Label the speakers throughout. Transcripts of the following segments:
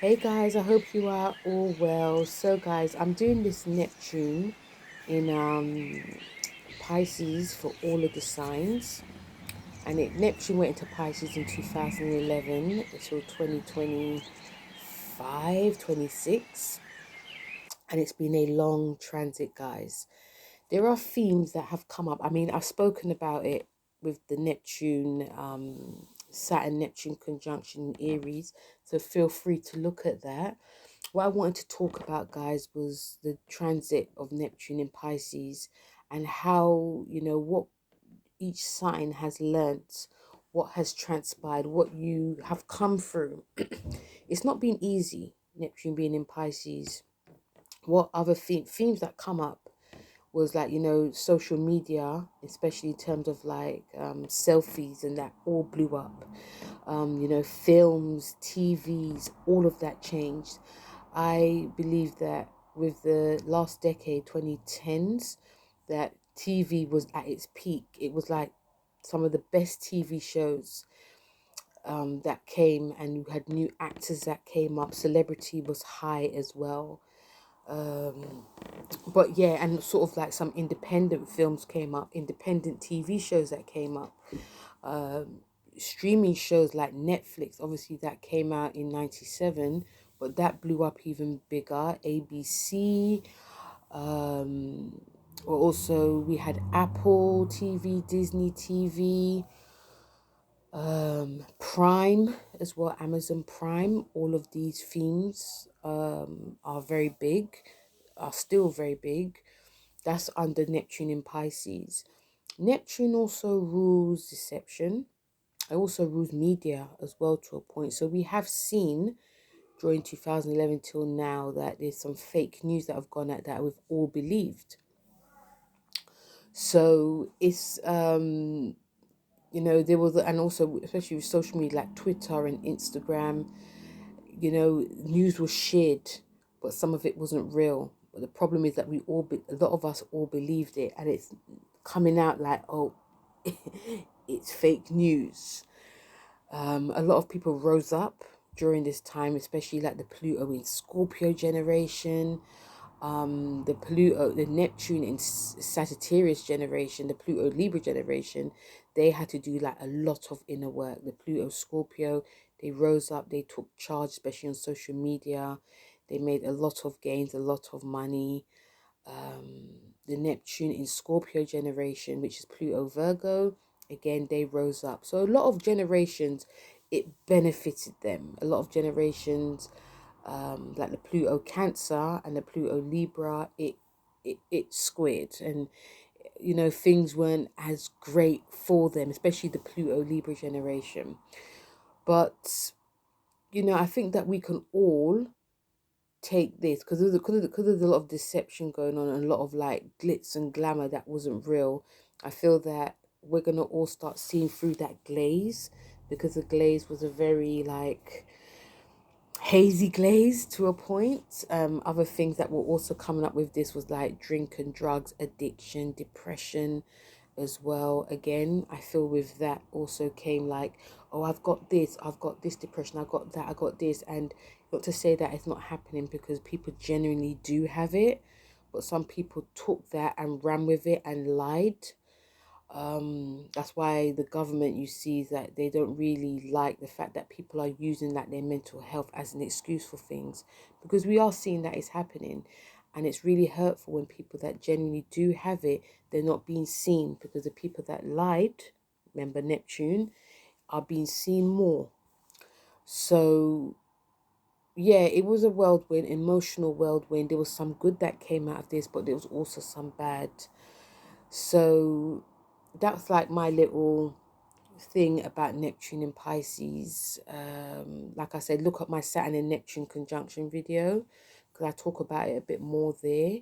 Speaker 1: Hey guys, I hope you are all well. So guys, I'm doing this Neptune in Pisces for all of the signs. And Neptune went into Pisces in 2011 until 2025, 26. And it's been a long transit, guys. There are themes that have come up. I mean, I've spoken about it with the Neptune, Saturn Neptune conjunction in Aries. So feel free to look at that. What I wanted to talk about, guys, was the transit of Neptune in Pisces and how, what each sign has learnt, what has transpired, what you have come through. It's not been easy, Neptune being in Pisces. What other themes that come up was like, social media, especially in terms of like selfies, and that all blew up. Films, TVs, all of that changed. I believe that with the last decade, 2010s, that TV was at its peak. It was like some of the best TV shows that came, and you had new actors that came up. Celebrity was high as well. Um, but yeah, and sort of like some independent films came up, independent TV shows that came up, um, streaming shows like Netflix, obviously that came out in 97, but that blew up even bigger. ABC, um, or also we had Apple TV, Disney TV, Prime as well, Amazon Prime. All of these themes are very big, are still very big. That's under Neptune in Pisces. Neptune also rules deception. It also rules media as well to a point. So we have seen during 2011 till now that there's some fake news that have gone out that we've all believed. So it's there was, and also especially with social media like Twitter and Instagram, news was shared, but some of it wasn't real. But the problem is that a lot of us all believed it, and it's coming out like, oh, it's fake news. A lot of people rose up during this time, especially like the Pluto in Scorpio generation, the Neptune in Sagittarius generation, the Pluto Libra generation. They had to do like a lot of inner work. The Pluto Scorpio, they rose up, they took charge, especially on social media. They made a lot of gains, a lot of money. The Neptune in Scorpio generation, which is Pluto Virgo, again, they rose up. So a lot of generations, it benefited them. A lot of generations, like the Pluto Cancer and the Pluto Libra, it squared, and things weren't as great for them, especially the Pluto Libra generation. But I think that we can all take this because there's a lot of deception going on and a lot of like glitz and glamour that wasn't real. I feel that we're gonna all start seeing through that glaze, because the glaze was a very like hazy glaze to a point. Other things that were also coming up with this was like drink and drugs, addiction, depression as well. Again, I feel with that also came like, oh, I've got this depression, I got that, I got this. And not to say that it's not happening, because people genuinely do have it, but some people took that and ran with it and lied. That's why the government, you see that they don't really like the fact that people are using like their mental health as an excuse for things, because we are seeing that it's happening. And it's really hurtful when people that genuinely do have it, they're not being seen, because the people that lied, remember Neptune, are being seen more. So yeah, it was a whirlwind, emotional whirlwind. There was some good that came out of this, but there was also some bad. So that's like my little thing about Neptune and Pisces. Like I said, look at my Saturn and Neptune conjunction video, because I talk about it a bit more there.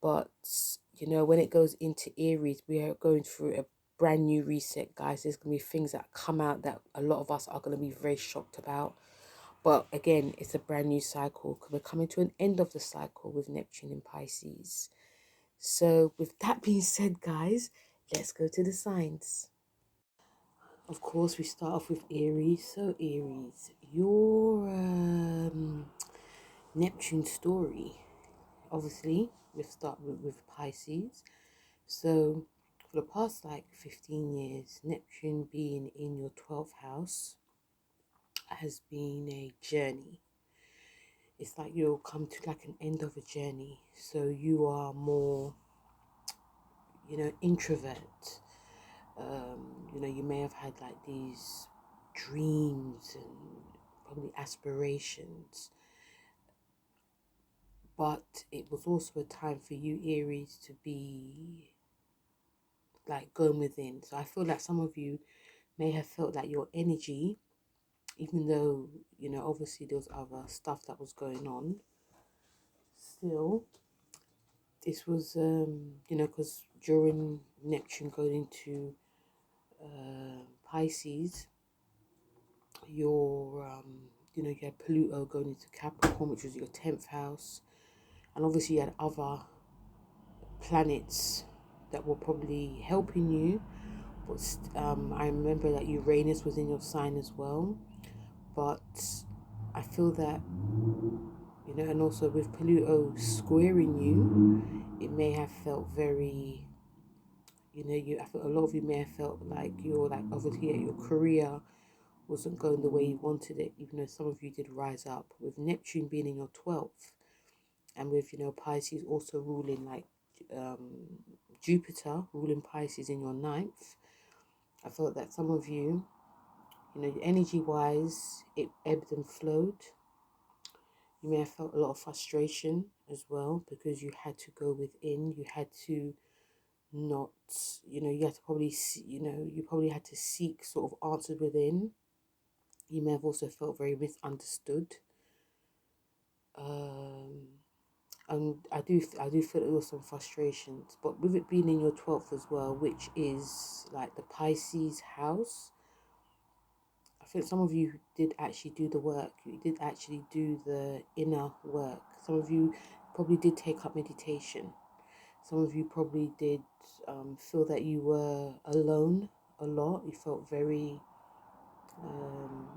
Speaker 1: But when it goes into Aries, we are going through a brand new reset, guys. There's gonna be things that come out that a lot of us are gonna be very shocked about. But again, it's a brand new cycle, because we're coming to an end of the cycle with Neptune and Pisces. So with that being said, guys, let's go to the signs. Of course, we start off with Aries. So Aries, your Neptune story. Obviously, we've started with Pisces. So, for the past like 15 years, Neptune being in your 12th house has been a journey. It's like you'll come to like an end of a journey. So, you are more, introvert. You may have had like these dreams and probably aspirations, but it was also a time for you, Aries, to be like going within. So I feel like some of you may have felt like your energy, even though, obviously there was other stuff that was going on, still, this was, because during Neptune going into Pisces, you had Pluto going into Capricorn, which was your 10th house. And obviously you had other planets that were probably helping you. But I remember that Uranus was in your sign as well. But I feel that, and also with Pluto squaring you, it may have felt very, I feel a lot of you may have felt like you're like over here, your career wasn't going the way you wanted it, even though some of you did rise up. With Neptune being in your 12th, and with, Pisces also ruling like Jupiter ruling Pisces in your 9th, I felt that some of you, energy wise, it ebbed and flowed. You may have felt a lot of frustration as well because you had to go within. You had to not, you had to probably, you probably had to seek sort of answers within. You may have also felt very misunderstood. And I do feel there was some frustrations, but with it being in your 12th as well, which is like the Pisces house, I think some of you did actually do the work. You did actually do the inner work. Some of you probably did take up meditation. Some of you probably did feel that you were alone a lot. You felt very,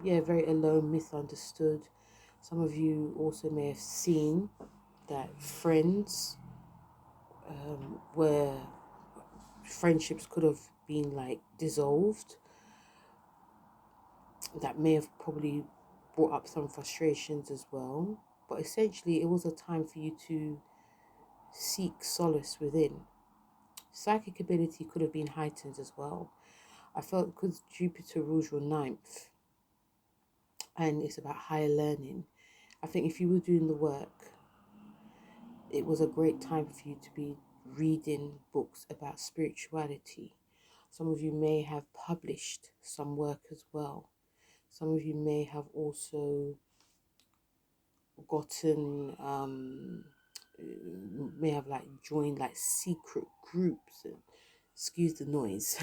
Speaker 1: very alone, misunderstood. Some of you also may have seen that where friendships could have been like dissolved, that may have probably brought up some frustrations as well. But essentially, it was a time for you to seek solace within. Psychic ability could have been heightened as well. I felt because Jupiter rules your 9th and it's about higher learning, I think if you were doing the work, it was a great time for you to be reading books about spirituality. Some of you may have published some work as well. Some of you may have also gotten, may have like joined like secret groups. And excuse the noise.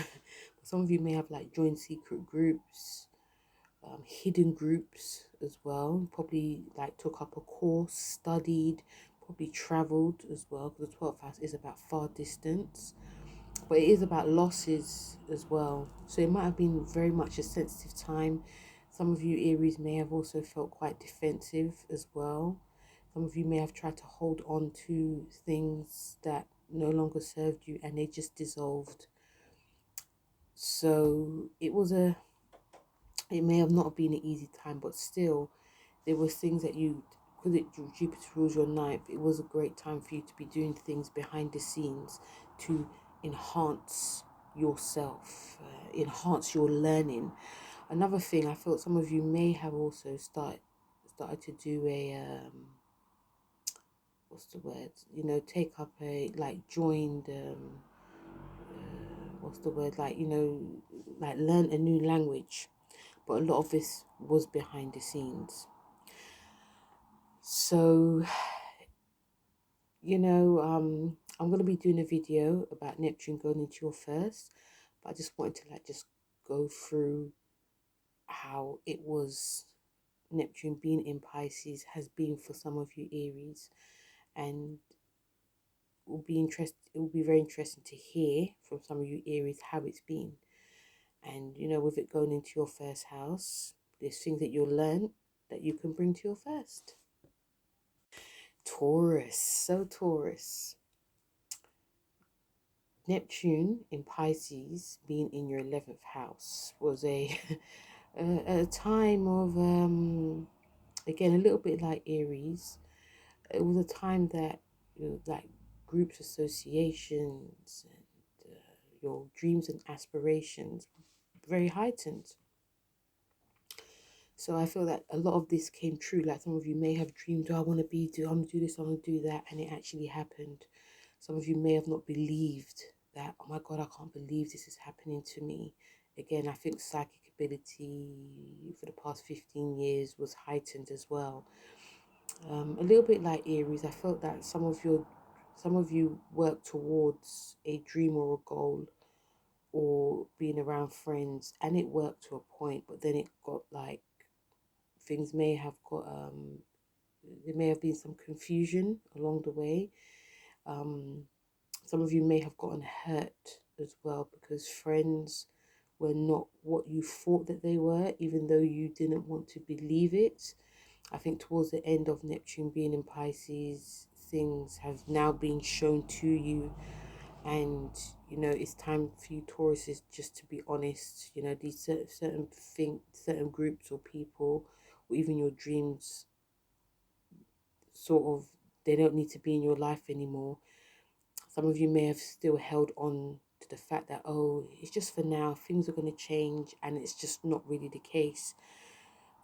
Speaker 1: Some of you may have like joined secret groups, hidden groups as well. Probably like took up a course, studied, probably traveled as well, because the 12th house is about far distance, but it is about losses as well. So it might have been very much a sensitive time. Some of you Aries may have also felt quite defensive as well. Some of you may have tried to hold on to things that no longer served you and they just dissolved. So it may have not been an easy time, but still there was things that because Jupiter rules your 9th, it was a great time for you to be doing things behind the scenes to enhance yourself, enhance your learning. Another thing, I felt some of you may have also started to do what's the word? Take up like joined what's the word? Like like learn a new language, but a lot of this was behind the scenes. So I'm going to be doing a video about Neptune going into your first, but I just wanted to like just go through how it was, Neptune being in Pisces has been for some of you Aries, and it will be very interesting to hear from some of you Aries how it's been. And with it going into your first house, there's things that you'll learn that you can bring to your first. Taurus. So Taurus. Neptune in Pisces being in your 11th house was a time of again a little bit like Aries. It was a time that like groups, associations, and your dreams and aspirations very heightened. So I feel that a lot of this came true. Like some of you may have dreamed, oh, I want to be, do I want to do this, I want to do that, and it actually happened. Some of you may have not believed that, oh my God, I can't believe this is happening to me. Again, I think psychic ability for the past 15 years was heightened as well. A little bit like Aries, I felt that some of you work towards a dream or a goal or being around friends, and it worked to a point, but then it got like things may have got there may have been some confusion along the way. Um, some of you may have gotten hurt as well because friends were not what you thought that they were, even though you didn't want to believe it. I think towards the end of Neptune being in Pisces, things have now been shown to you, and it's time for you Tauruses just to be honest. These certain groups or people, or even your dreams, sort of, they don't need to be in your life anymore. Some of you may have still held on to the fact that, oh, it's just for now, things are going to change, and it's just not really the case.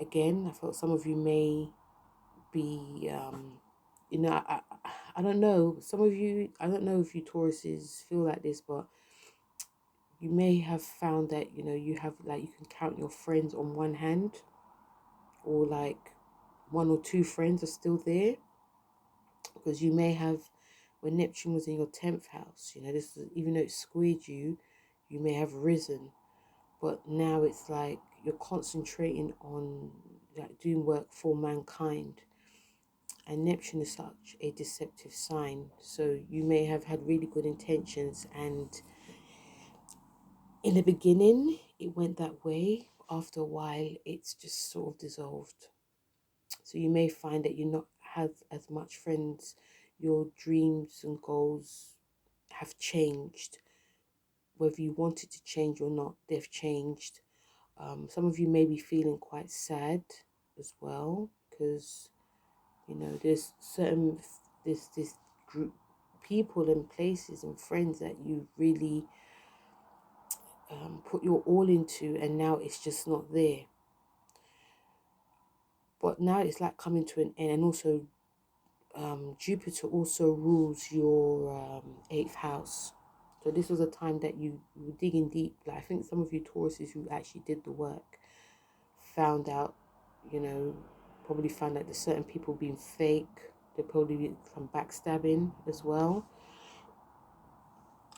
Speaker 1: Again, I felt some of you may be, I don't know. Some of you, I don't know if you Tauruses feel like this, but you may have found that, you have, like, you can count your friends on one hand, or like one or two friends are still there, because you may have, when Neptune was in your 10th house, this is, even though it squared you, you may have risen, but now it's like you're concentrating on like doing work for mankind. And Neptune is such a deceptive sign, so you may have had really good intentions, and in the beginning it went that way. After a while, it's just sort of dissolved. So you may find that you not have as much friends. Your dreams and goals have changed. Whether you wanted to change or not, they've changed. Some of you may be feeling quite sad as well, because there's certain this group people and places and friends that you really put your all into, and now it's just not there. But now it's like coming to an end. And also Jupiter also rules your 8th house. So this was a time that you were digging deep. Like, I think some of you Tauruses who actually did the work found out, probably found out there's certain people being fake. There probably be some backstabbing as well.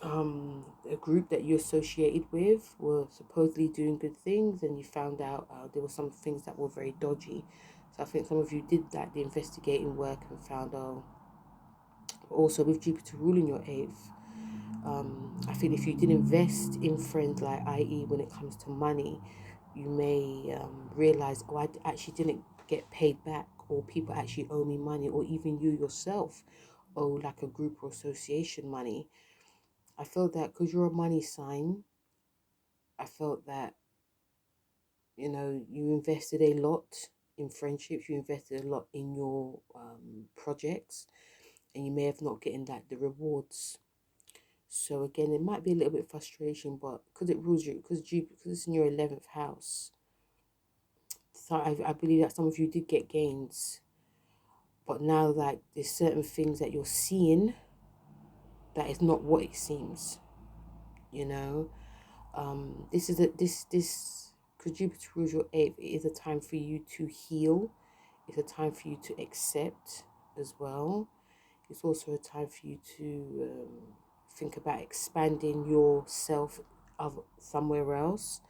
Speaker 1: A group that you associated with were supposedly doing good things, and you found out there were some things that were very dodgy. So I think some of you did the investigating work and found out. Also, with Jupiter ruling your 8th, I think if you did invest in friends, like i.e. when it comes to money, you may realize, oh, I actually didn't get paid back, or people actually owe me money, or even you yourself owe like a group or association money. I felt that because you're a money sign, I felt that, you invested a lot in friendships, you invested a lot in your projects, and you may have not getting the rewards. So again, it might be a little bit frustration, but because it rules you, because it's in your 11th house, so I believe that some of you did get gains, but now like there's certain things that you're seeing that is not what it seems. This is this because Jupiter rules your 8th. It is a time for you to heal. It's a time for you to accept as well. It's also a time for you to think about expanding yourself of somewhere else.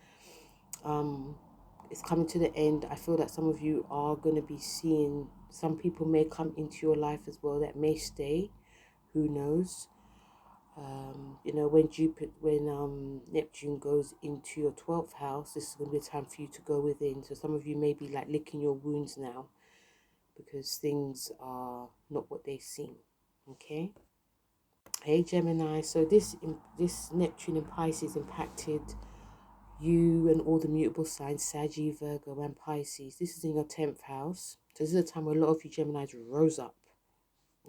Speaker 1: It's coming to the end. I feel that some of you are going to be seeing, some people may come into your life as well that may stay. Who knows? When Neptune goes into your 12th house, this is going to be a time for you to go within. So some of you may be like licking your wounds now, because things are not what they seem. Okay. Hey Gemini, so this Neptune and Pisces impacted you and all the mutable signs, Saggy, Virgo, and Pisces. This is in your 10th house. So this is a time where a lot of you Geminis rose up.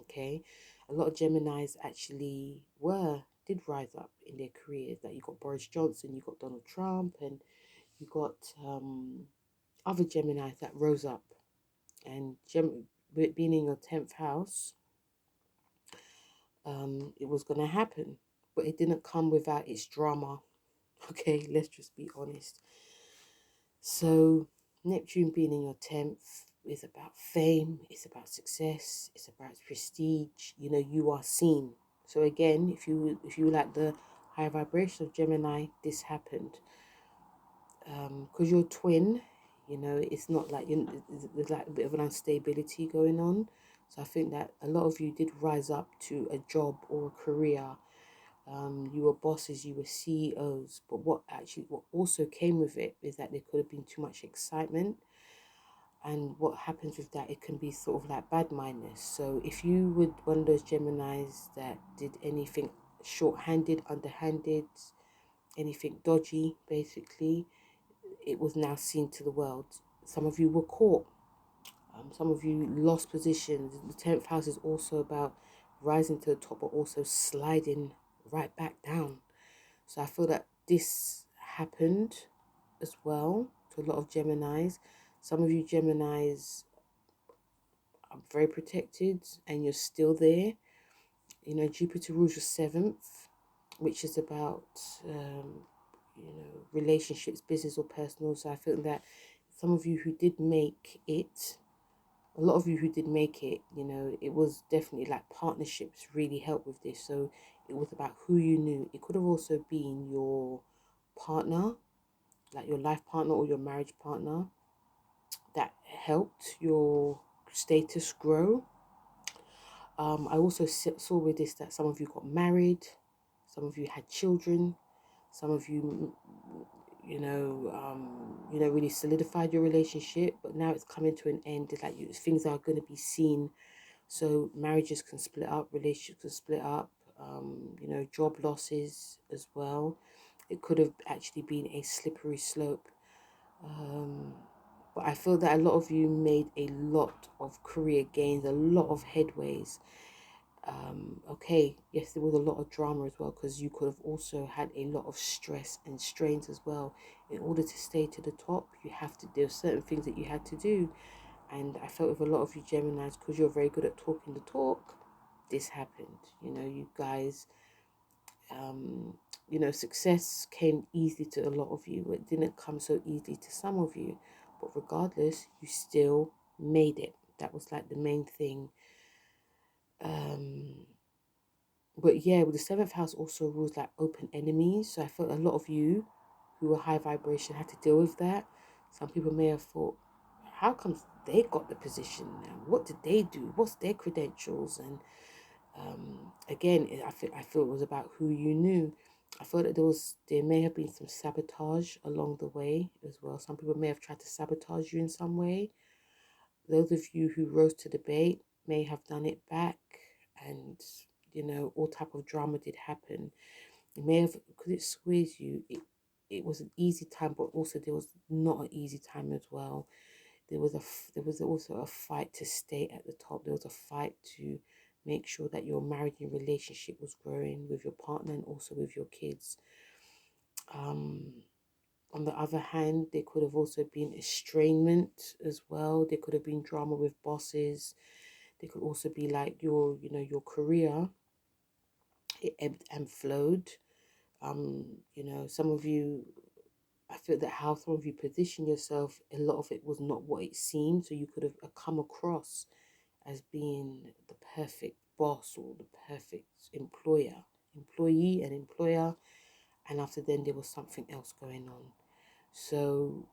Speaker 1: Okay. A lot of Geminis actually did rise up in their careers. Like you got Boris Johnson, you got Donald Trump, and you got other Geminis that rose up. And being in your 10th house, it was going to happen. But it didn't come without its drama. Okay, let's just be honest. So, Neptune being in your 10th is about fame, it's about success, it's about prestige. You know, you are seen. So again, if you like the high vibration of Gemini, this happened. Because you're a twin, you know, it's not like there's like a bit of an instability going on. So I think that a lot of you did rise up to a job or a career. You were bosses, you were CEOs, but what also came with it is that there could have been too much excitement, and what happens with that, it can be sort of like bad mindedness. So if you would one of those Geminis that did anything short-handed, underhanded, anything dodgy, basically, it was now seen to the world. Some of you were caught. Some of you lost positions. The 10th house is also about rising to the top, but also sliding right back down. So I feel that this happened as well to a lot of Geminis. Some of you Geminis are very protected and you're still there. You know, Jupiter rules your 7th, which is about, relationships, business or personal. So I feel that some of you who did make it, a lot of you who did make it, you know, it was definitely like partnerships really helped with this. So it was about who you knew. It could have also been your partner, like your life partner or your marriage partner, that helped your status grow. I also saw with this that some of you got married, some of you had children, some of you, really solidified your relationship, but now it's coming to an end. It's like things are going to be seen. So marriages can split up, relationships can split up, job losses as well. It could have actually been a slippery slope. But I feel that a lot of you made a lot of career gains, a lot of headways. Okay, yes, there was a lot of drama as well, because you could have also had a lot of stress and strains as well. In order to stay to the top, there are certain things that you had to do. And I felt with a lot of you Geminis, because you're very good at talking the talk, this happened. You know, you guys, success came easily to a lot of you. It didn't come so easily to some of you. But regardless, you still made it. That was like the main thing. But yeah, with the 7th house also rules like open enemies. So I felt a lot of you who were high vibration had to deal with that. Some people may have thought, how come they got the position now? What did they do? What's their credentials? And again, I feel it was about who you knew. I felt that there may have been some sabotage along the way as well. Some people may have tried to sabotage you in some way. Those of you who rose to the bait may have done it back, and all type of drama did happen. It may have, because it squeezed you. It was an easy time, but also there was not an easy time as well. There was also a fight to stay at the top. There was a fight to make sure that your marriage and relationship was growing with your partner and also with your kids. On the other hand, there could have also been estrangement as well. There could have been drama with bosses. There could also be like your career. It ebbed and flowed. Some of you, I feel that how some of you position yourself, a lot of it was not what it seemed. So you could have come across as being the perfect boss or the perfect employee and employer. And after then, there was something else going on. So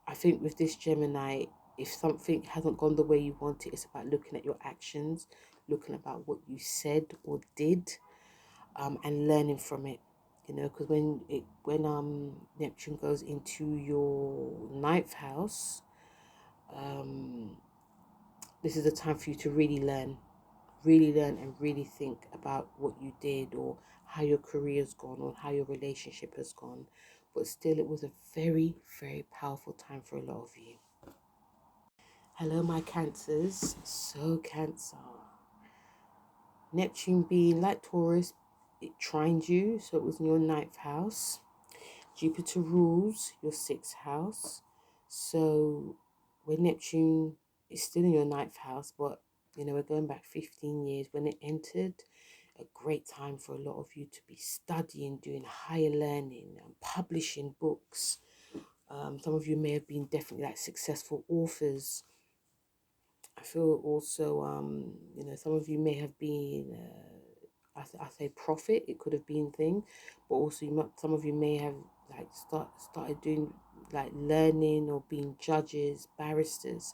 Speaker 1: I think with this Gemini, if something hasn't gone the way you want it, it's about looking at your actions, looking about what you said or did, and learning from it. Because when Neptune goes into your 9th house, this is a time for you to really learn and really think about what you did, or how your career's gone, or how your relationship has gone. But still, it was a very, very powerful time for a lot of you. Hello, my Cancers. So, Cancer. Neptune being like Taurus, it trined you, so it was in your 9th house. Jupiter rules your 6th house. So when Neptune is still in your 9th house, but we're going back 15 years, when it entered, a great time for a lot of you to be studying, doing higher learning, and publishing books. Some of you may have been definitely like successful authors. I feel also, some of you may have been, I say prophet, it could have been thing, but also some of you may have like started doing like learning or being judges, barristers,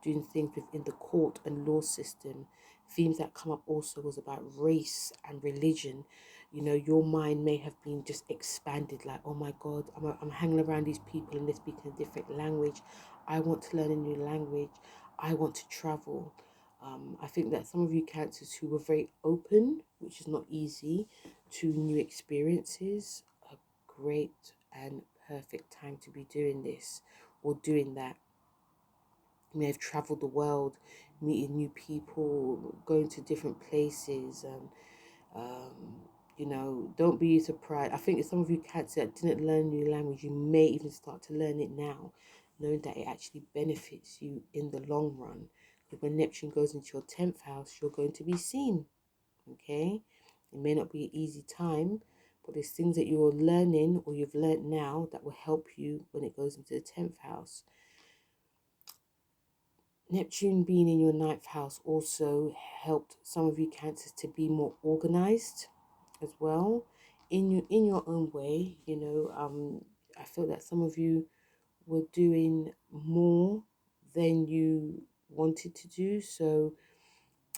Speaker 1: doing things within the court and law system. Themes that come up also was about race and religion. Your mind may have been just expanded, like, oh my God, I'm hanging around these people and they're speaking a different language. I want to learn a new language. I want to travel. I think that some of you Cancers who were very open, which is not easy, to new experiences, a great and perfect time to be doing this or doing that. You may have traveled the world, meeting new people, going to different places, and don't be surprised. I think if some of you Cancers that didn't learn new language, you may even start to learn it now, knowing that it actually benefits you in the long run. Because when Neptune goes into your 10th house, you're going to be seen. Okay, it may not be an easy time, but there's things that you're learning or you've learned now that will help you when it goes into the 10th house. Neptune being in your 9th house also helped some of you Cancers to be more organized as well in your own way. I feel that some of you were doing more than you wanted to do. So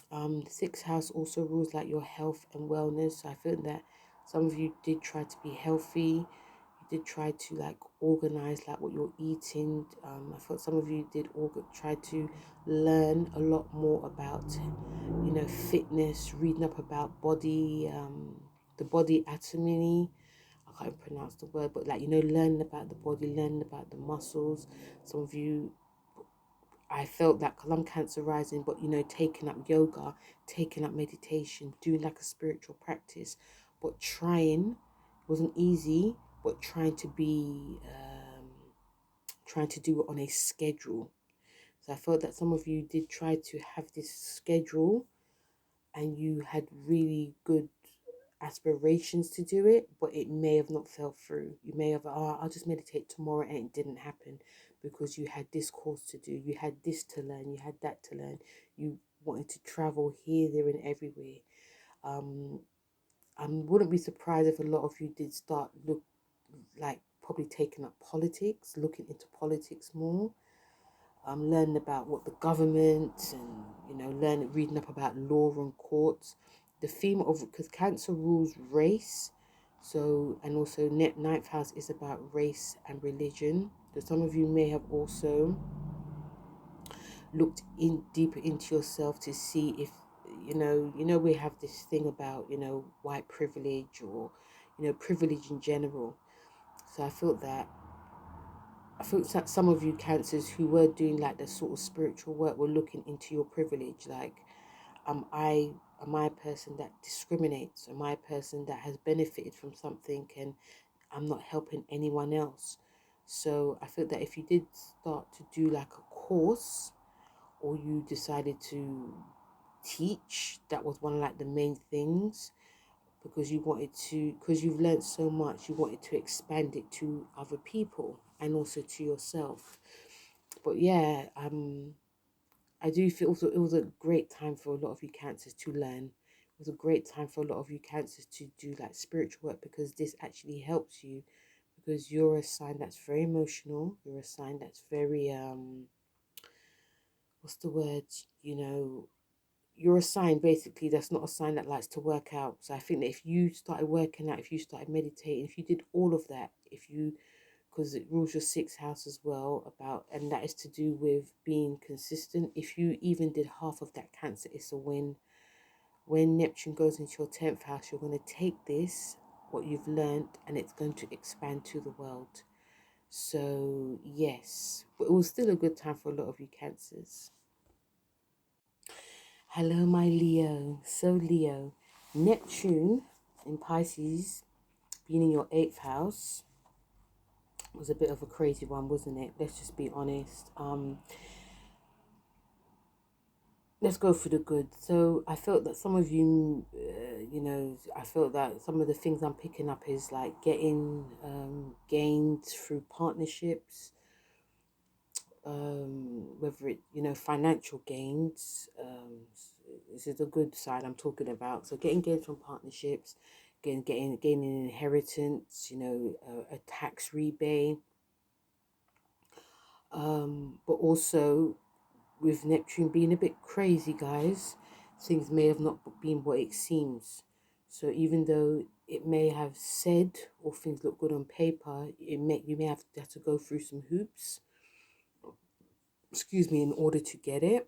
Speaker 1: the 6th house also rules like your health and wellness. So I feel that some of you did try to be healthy. You did try to like organize like what you're eating. I thought some of you did try to learn a lot more about fitness, reading up about body, the body anatomy. I can't pronounce the word, but like learning about the body, learning about the muscles. Some of you, I felt that because I'm Cancer rising, but taking up yoga, taking up meditation, doing like a spiritual practice, but trying, wasn't easy, but trying to be, trying to do it on a schedule. So I felt that some of you did try to have this schedule and you had really good aspirations to do it, but it may have not fell through. You may have, I'll just meditate tomorrow, and it didn't happen because you had this course to do, you had this to learn, you had that to learn, you wanted to travel here, there, and everywhere. I wouldn't be surprised if a lot of you did start probably taking up politics, looking into politics more. Learning about what the government and reading up about law and courts. The theme of, because Cancer rules race, so, and also 9th house is about race and religion. So some of you may have also looked in deeper into yourself to see if we have this thing about white privilege or privilege in general. So I felt that some of you Cancers who were doing like the sort of spiritual work were looking into your privilege. Like, am I a person that discriminates? Am I a person that has benefited from something and I'm not helping anyone else? So I feel that if you did start to do like a course, or you decided to teach, that was one of like the main things, because you've learned so much, you wanted to expand it to other people and also to yourself. But yeah, I do feel also it was a great time for a lot of you Cancers to learn. It was a great time for a lot of you Cancers to do like spiritual work, because this actually helps you, because you're a sign that's very emotional. You're a sign that's very what's the word? You're a sign basically that's not a sign that likes to work out. So I think that if you started working out, if you started meditating, if you did all of that, if you because it rules your sixth house as well, and that is to do with being consistent. If you even did half of that Cancer, it's a win. When Neptune goes into your 10th house, you're going to take this, what you've learned, and it's going to expand to the world. So yes, but it was still a good time for a lot of you Cancers. Hello, my Leo. So Leo, Neptune in Pisces being in your 8th house was a bit of a crazy one, wasn't it? Let's just be honest. Let's go for the good. So I felt that some of you, I felt that some of the things I'm picking up is like getting gains through partnerships, whether it, financial gains. This is the good side I'm talking about. So getting gains from partnerships, gaining inheritance, a tax rebate. But also with Neptune being a bit crazy, guys, things may have not been what it seems. So even though it may have said or things look good on paper, you may have to go through some hoops, excuse me, in order to get it.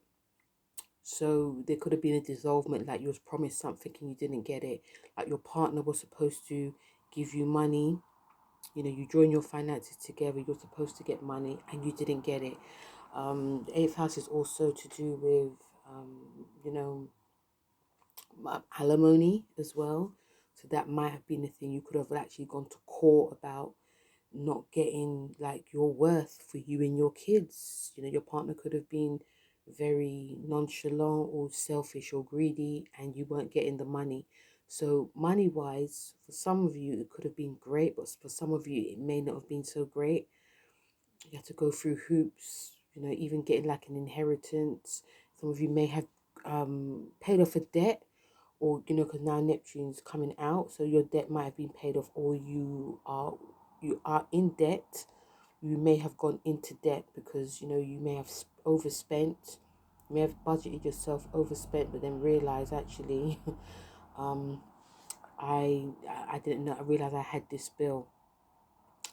Speaker 1: So there could have been a dissolvement, like you was promised something and you didn't get it. Like your partner was supposed to give you money. You join your finances together, you're supposed to get money and you didn't get it. The 8th house is also to do with, alimony as well. So that might have been a thing. You could have actually gone to court about not getting like your worth for you and your kids. Your partner could have been very nonchalant or selfish or greedy and you weren't getting the money. So money wise, for some of you it could have been great, but for some of you it may not have been so great. You have to go through hoops, even getting like an inheritance. Some of you may have paid off a debt, or because now Neptune's coming out, so your debt might have been paid off, or you are in debt. You may have gone into debt because you may have overspent. You may have budgeted yourself, overspent, but then realize actually, I didn't know. I realized I had this bill.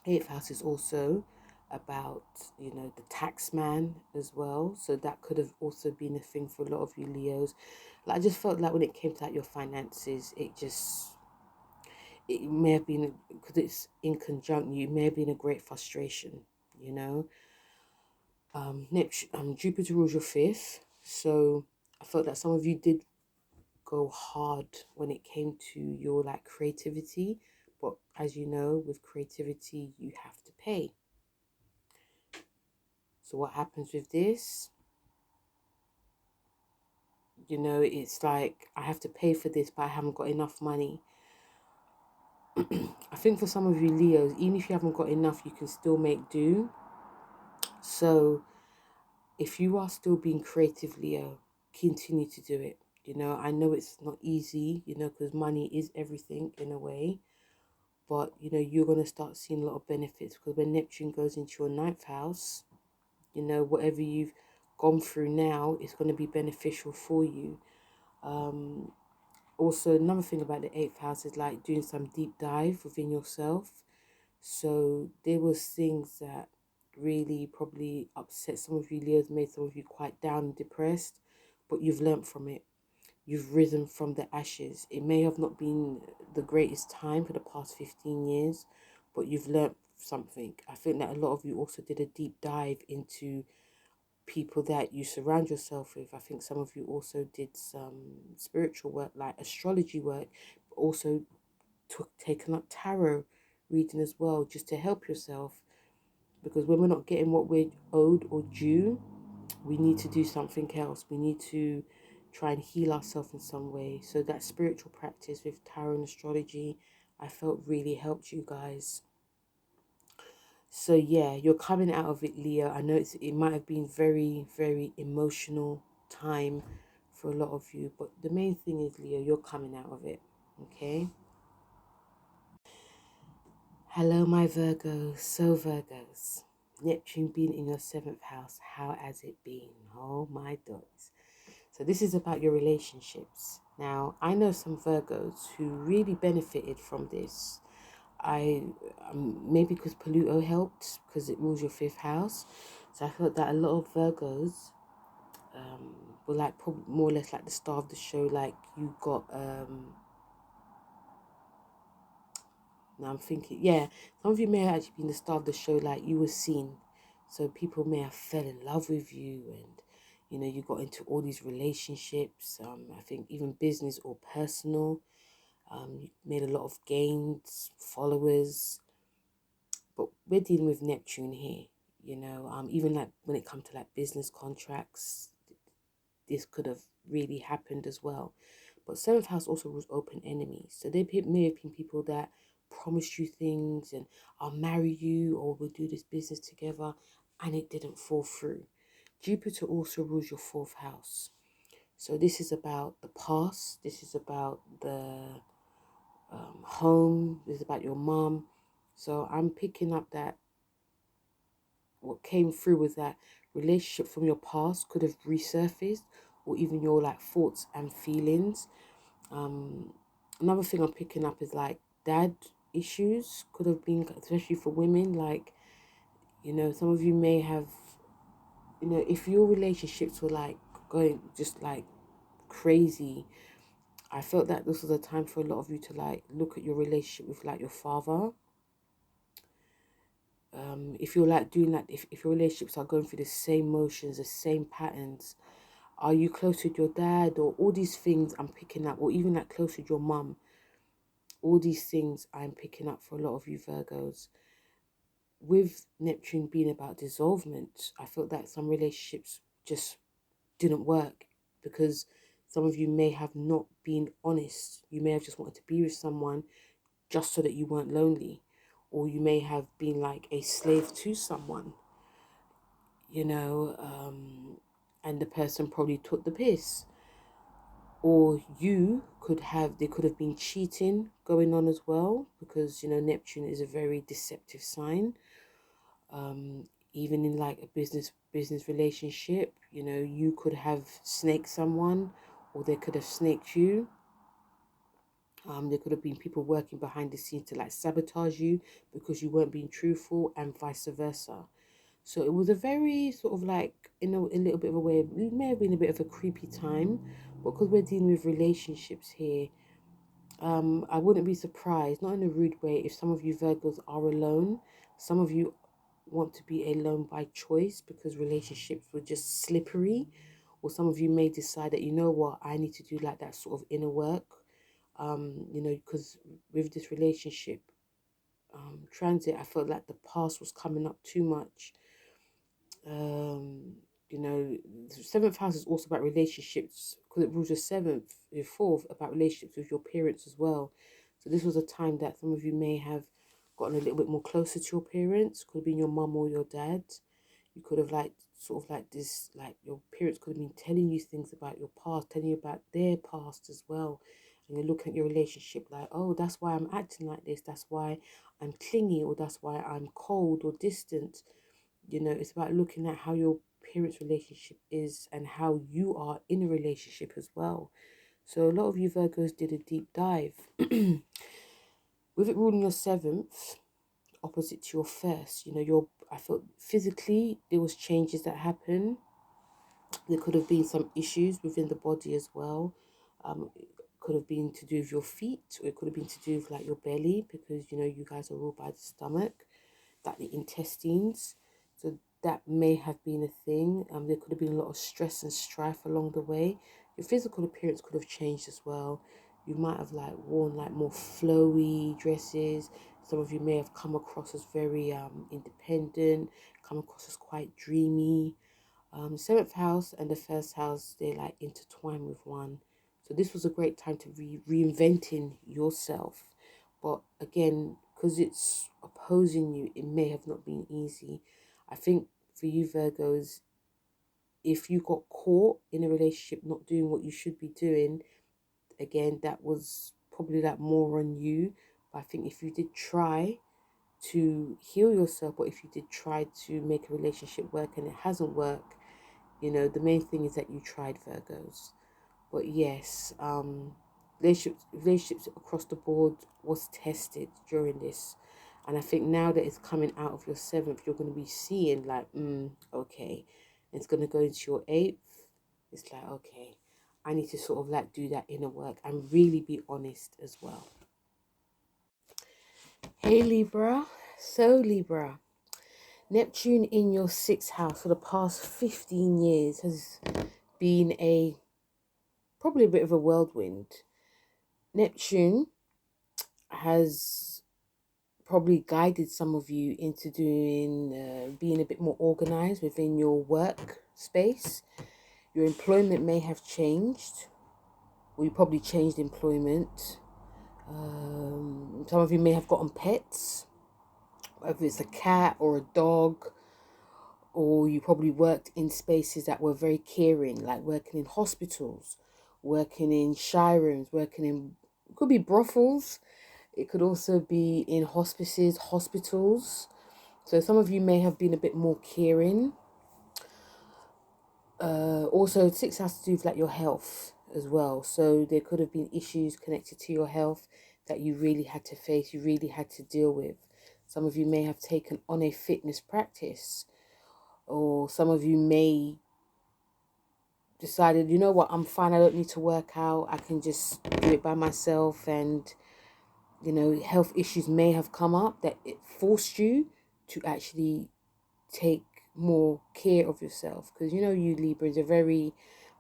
Speaker 1: 8th house is also about the tax man as well, so that could have also been a thing for a lot of you Leos. Like I just felt like when it came to like your finances, it may have been, because it's in conjunct, you may have been a great frustration. Jupiter rules your 5th, so I felt that some of you did go hard when it came to your like creativity, but as you know, with creativity you have to pay. So what happens with this? It's like I have to pay for this, but I haven't got enough money. I think for some of you Leos, even if you haven't got enough, you can still make do. So if you are still being creative, Leo, continue to do it. I know it's not easy, because money is everything in a way. But, you're going to start seeing a lot of benefits, because when Neptune goes into your 9th house, whatever you've gone through now is going to be beneficial for you. Also, another thing about the 8th house is like doing some deep dive within yourself. So there was things that really probably upset some of you Leos, made some of you quite down and depressed, but you've learnt from it. You've risen from the ashes. It may have not been the greatest time for the past 15 years, but you've learnt something. I think that a lot of you also did a deep dive into people that you surround yourself with. I think some of you also did some spiritual work, like astrology work, but also taken up tarot reading as well, just to help yourself. Because when we're not getting what we're owed or due, we need to do something else. We need to try and heal ourselves in some way. So that spiritual practice with tarot and astrology, I felt really helped you guys. So yeah, you're coming out of it, Leo. I know it might have been very, very emotional time for a lot of you, but the main thing is, Leo, you're coming out of it, okay? Hello, my Virgos. So Virgos, Neptune being in your 7th house, how has it been? Oh my dogs. So this is about your relationships. Now, I know some Virgos who really benefited from this. I maybe because Pluto helped because it rules your fifth house. So I felt that a lot of Virgos were like probably more or less like the star of the show. Like you got now I'm thinking, yeah, some of you may have actually been the star of the show, like you were seen. So people may have fell in love with you, and you got into all these relationships. I think even business or personal. You made a lot of gains, followers. But we're dealing with Neptune here, even like when it comes to like business contracts, this could have really happened as well. But seventh house also rules open enemies. So may have been people that promised you things and I'll marry you or we'll do this business together, and it didn't fall through. Jupiter also rules your fourth house. So this is about the past. This is about the home. This is about your mom. So I'm picking up that what came through was that relationship from your past could have resurfaced, or even your like thoughts and feelings. Another thing I'm picking up is like dad issues could have been, especially for women. Like, some of you may have, if your relationships were like going just like crazy, I felt that this was a time for a lot of you to like look at your relationship with like your father. If you're like doing that, if your relationships are going through the same motions, the same patterns, are you close with your dad, or all these things I'm picking up, or even like close with your mum? All these things I'm picking up for a lot of you Virgos. With Neptune being about dissolvement, I felt that some relationships just didn't work because some of you may have not been honest. You may have just wanted to be with someone just so that you weren't lonely, or you may have been like a slave to someone, you know, and the person probably took the piss. Or there could have been cheating going on as well, because Neptune is a very deceptive sign. Even in like a business relationship, you could have snaked someone, or they could have snaked you. There could have been people working behind the scenes to like sabotage you because you weren't being truthful, and vice versa. So it was a very sort of like, a little bit of a way, it may have been a bit of a creepy time, but because we're dealing with relationships here, I wouldn't be surprised, not in a rude way, if some of you Virgos are alone. Some of you want to be alone by choice because relationships were just slippery, or some of you may decide that, what, I need to do like that sort of inner work. Because with this relationship transit, I felt like the past was coming up too much. um the seventh house is also about relationships because it rules your seventh, your fourth, about relationships with your parents as well. So this was a time that some of you may have gotten a little bit more closer to your parents. Could have been your mum or your dad. You could have like sort of like this, like your parents could have been telling you things about your past, telling you about their past as well. And you're looking at your relationship like, oh, that's why I'm acting like this, that's why I'm clingy, or that's why I'm cold or distant. It's about looking at how your parents' relationship is and how you are in a relationship as well. So a lot of you Virgos did a deep dive. With it ruling your seventh, opposite to your first, I felt physically there was changes that happened. There could have been some issues within the body as well. It could have been to do with your feet, or it could have been to do with like your belly, because you guys are ruled by the stomach, like the intestines. So that may have been a thing. There could have been a lot of stress and strife along the way. Your physical appearance could have changed as well. You might have like worn like more flowy dresses. Some of you may have come across as very independent, come across as quite dreamy. Seventh house and the first house, they like intertwine with one. So this was a great time to reinventing yourself. But again, because it's opposing you, it may have not been easy. I think for you Virgos, if you got caught in a relationship not doing what you should be doing, again, that was probably like more on you. But I think if you did try to heal yourself, or if you did try to make a relationship work and it hasn't worked, the main thing is that you tried, Virgos. But yes, relationships across the board was tested during this. And I think now that it's coming out of your seventh, you're going to be seeing like, okay, it's going to go into your eighth. It's like, okay, I need to sort of like do that inner work and really be honest as well. Hey Libra, so Libra, Neptune in your sixth house for the past 15 years has been probably a bit of a whirlwind. Neptune has probably guided some of you into being a bit more organized within your work space. Your employment may have changed, or you probably changed employment. Some of you may have gotten pets, whether it's a cat or a dog, or you probably worked in spaces that were very caring, like working in hospitals, working in shy rooms, it could be brothels, it could also be in hospices, hospitals. So some of you may have been a bit more caring. Also, six has to do with like your health as well. So there could have been issues connected to your health that you really had to face, you really had to deal with. Some of you may have taken on a fitness practice, or some of you may decided, you know what, I'm fine, I don't need to work out, I can just do it by myself. And health issues may have come up that it forced you to actually take more care of yourself, because you Librans are very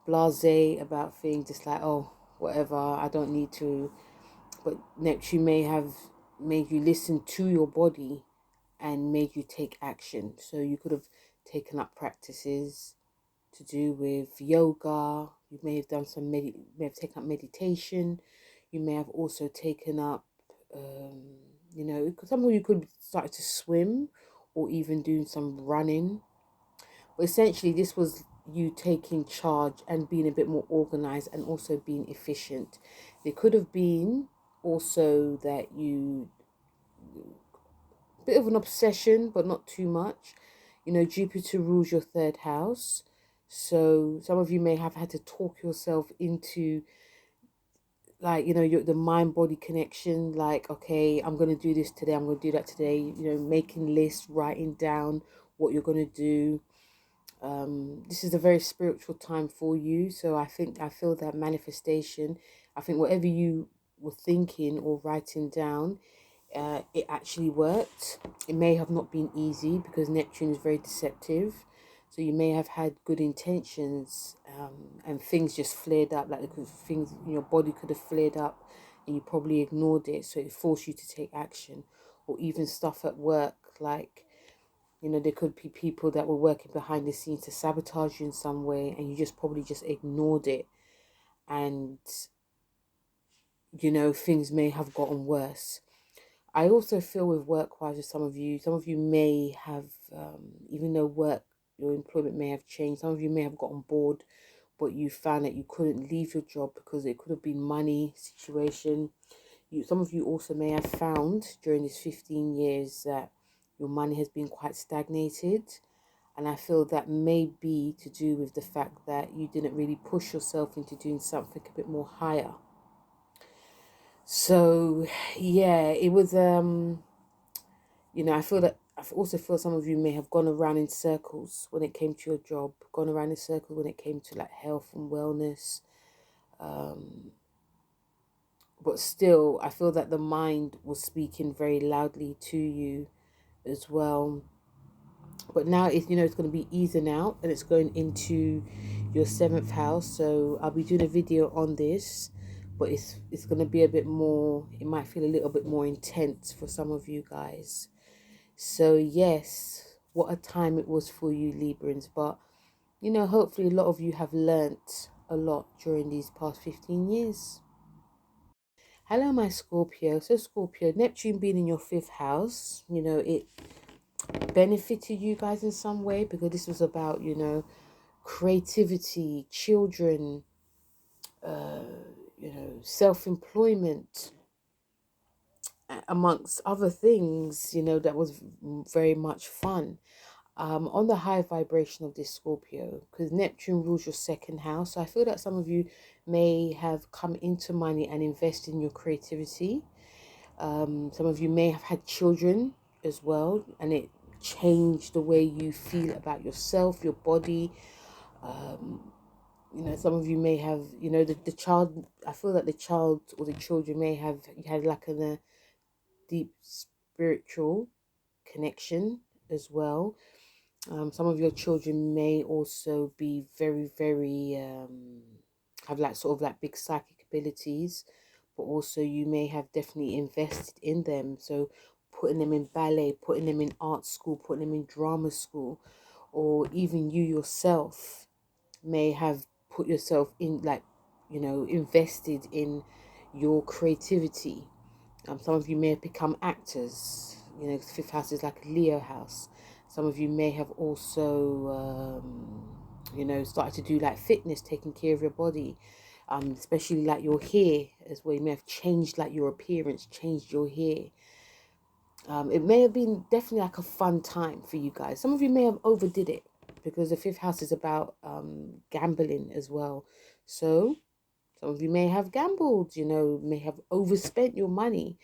Speaker 1: blasé about things, just like, oh, whatever, I don't need to. But Neptune may have made you listen to your body and made you take action. So you could have taken up practices to do with yoga. You may have done may have taken up meditation. You may have also taken up some of you could start to swim, or even doing some running. But essentially this was you taking charge and being a bit more organized and also being efficient. There could have been also that you bit of an obsession, but not too much. Jupiter rules your third house. So some of you may have had to talk yourself into, like, the mind-body connection. Like, okay, I'm going to do this today, I'm going to do that today. Making lists, writing down what you're going to do. This is a very spiritual time for you. So I feel that manifestation. I think whatever you were thinking or writing down, it actually worked. It may have not been easy because Neptune is very deceptive. So you may have had good intentions, and things just flared up. Like things in your body could have flared up, and you probably ignored it. So it forced you to take action, or even stuff at work. Like, there could be people that were working behind the scenes to sabotage you in some way, and you just probably just ignored it. And things may have gotten worse. I also feel with work-wise with some of you may have, even though your employment may have changed, some of you may have gotten bored, but you found that you couldn't leave your job because it could have been money situation. Some of you also may have found during this 15 years that your money has been quite stagnated. And I feel that may be to do with the fact that you didn't really push yourself into doing something a bit more higher. So yeah, it was I also feel some of you may have gone around in circles when it came to your job, gone around in circles when it came to like health and wellness. But still, I feel that the mind was speaking very loudly to you as well. But now it's going to be easing out, and it's going into your seventh house. So I'll be doing a video on this, but it's going to be a bit more, it might feel a little bit more intense for some of you guys. So yes, what a time it was for you Librans. But hopefully a lot of you have learnt a lot during these past 15 years. Hello my Scorpio. So Scorpio, Neptune being in your fifth house, it benefited you guys in some way, because this was about creativity, children, self-employment, amongst other things. That was very much fun. On the high vibration of this Scorpio, because Neptune rules your second house. So I feel that some of you may have come into money and invest in your creativity. Some of you may have had children as well, and it changed the way you feel about yourself, your body. Some of you may have, the child, I feel that the child or the children may have, you had like a deep spiritual connection as well. Some of your children may also be very, very, have like sort of like big psychic abilities, but also you may have definitely invested in them. So putting them in ballet, putting them in art school, putting them in drama school, or even you yourself may have put yourself in, like, invested in your creativity. Some of you may have become actors. The fifth house is like a Leo house. Some of you may have also, started to do like fitness, taking care of your body, especially like your hair as well. You may have changed like your appearance, changed your hair. It may have been definitely like a fun time for you guys. Some of you may have overdid it because the fifth house is about gambling as well. So some of you may have gambled, may have overspent your money.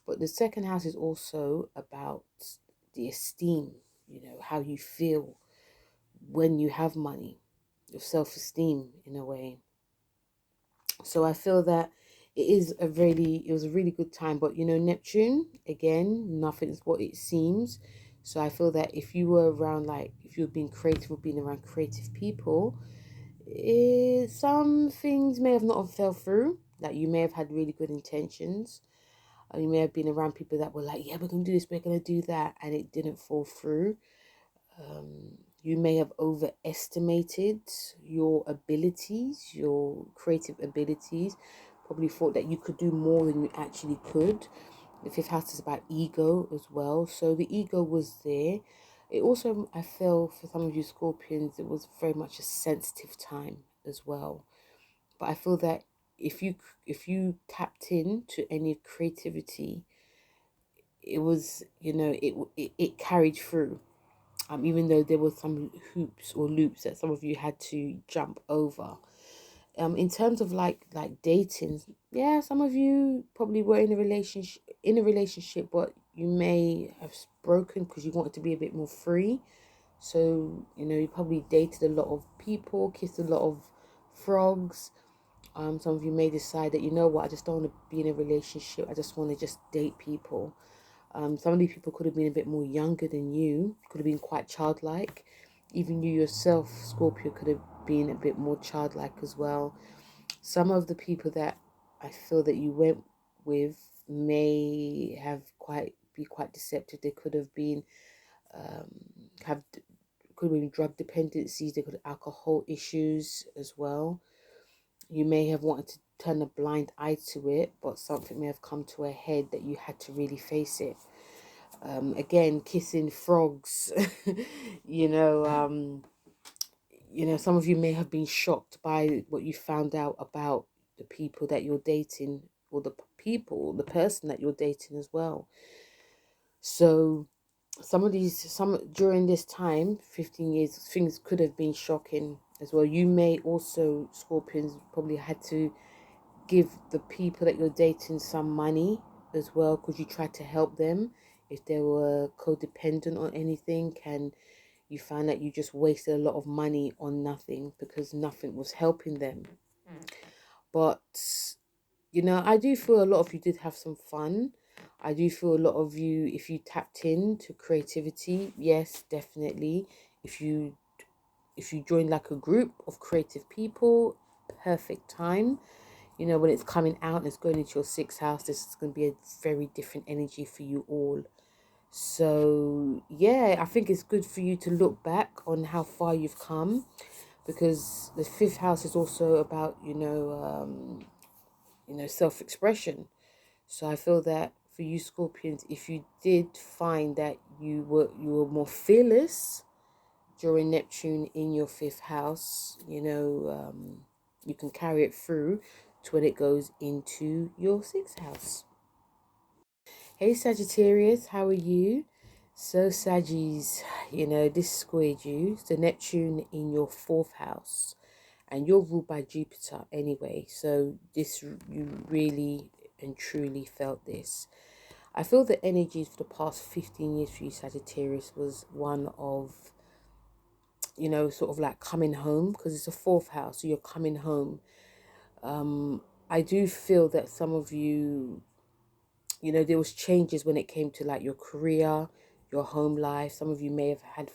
Speaker 1: But the second house is also about the esteem, how you feel when you have money, your self-esteem in a way. So I feel that it was a really good time. But Neptune, again, nothing is what it seems. So I feel that if you were around, like, if you've been creative or been around creative people, some things may have not have fell through. Like, you may have had really good intentions. You may have been around people that were like, yeah, we're going to do this, we're going to do that, and it didn't fall through. You may have overestimated your abilities, your creative abilities. Probably thought that you could do more than you actually could. The fifth house is about ego as well. So the ego was there. It also, I feel, for some of you Scorpions, it was very much a sensitive time as well. But I feel that if you tapped into any creativity, it was, it carried through. Even though there were some hoops or loops that some of you had to jump over. In terms of like dating, yeah, some of you probably were in a relationship, but you may have broken because you wanted to be a bit more free. So you probably dated a lot of people, kissed a lot of frogs. Some of you may decide that, I just don't want to be in a relationship. I just want to just date people. Some of these people could have been a bit more younger than you, could have been quite childlike. Even you yourself, Scorpio, could have been a bit more childlike as well. Some of the people that I feel that you went with may have be quite deceptive. They could have been have could have been drug dependencies. They could have alcohol issues as well. You may have wanted to turn a blind eye to it, but something may have come to a head that you had to really face it. Again, kissing frogs. Some of you may have been shocked by what you found out about the people that you're dating, or the person that you're dating as well. So some during this time, 15 years, things could have been shocking as well. You may also, Scorpions, probably had to give the people that you're dating some money as well, because you tried to help them if they were codependent on anything, and you found that you just wasted a lot of money on nothing because nothing was helping them. But I do feel a lot of you did have some fun. I do feel a lot of you, if you tapped into creativity, yes, definitely. If you joined like a group of creative people, perfect time. When it's coming out and it's going into your sixth house, this is going to be a very different energy for you all. So, yeah, I think it's good for you to look back on how far you've come, because the fifth house is also about, self-expression. So I feel that for you Scorpions, if you did find that you were more fearless during Neptune in your fifth house, you can carry it through to when it goes into your sixth house. Hey Sagittarius, how are you? So Saggies, this squared you. The Neptune in your fourth house, and you're ruled by Jupiter anyway. So this, you really and truly felt this. I feel the energies for the past 15 years for you, Sagittarius, was one of, sort of like coming home, because it's a fourth house, so you're coming home. I do feel that some of you, there was changes when it came to like your career, your home life. Some of you may have had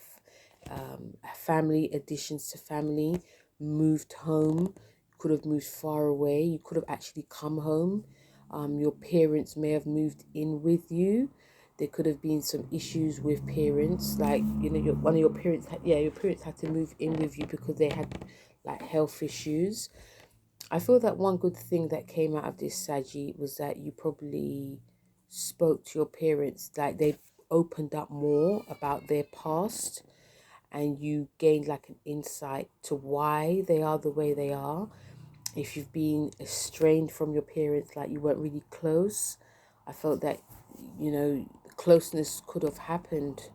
Speaker 1: family additions to family, moved home, could have moved far away, you could have actually come home. Your parents may have moved in with you. There could have been some issues with parents, like one of your parents your parents had to move in with you because they had like health issues. I feel that one good thing that came out of this, Saji, was that you probably spoke to your parents, like they opened up more about their past, and you gained like an insight to why they are the way they are. If you've been estranged from your parents, like you weren't really close, I felt that, closeness could have happened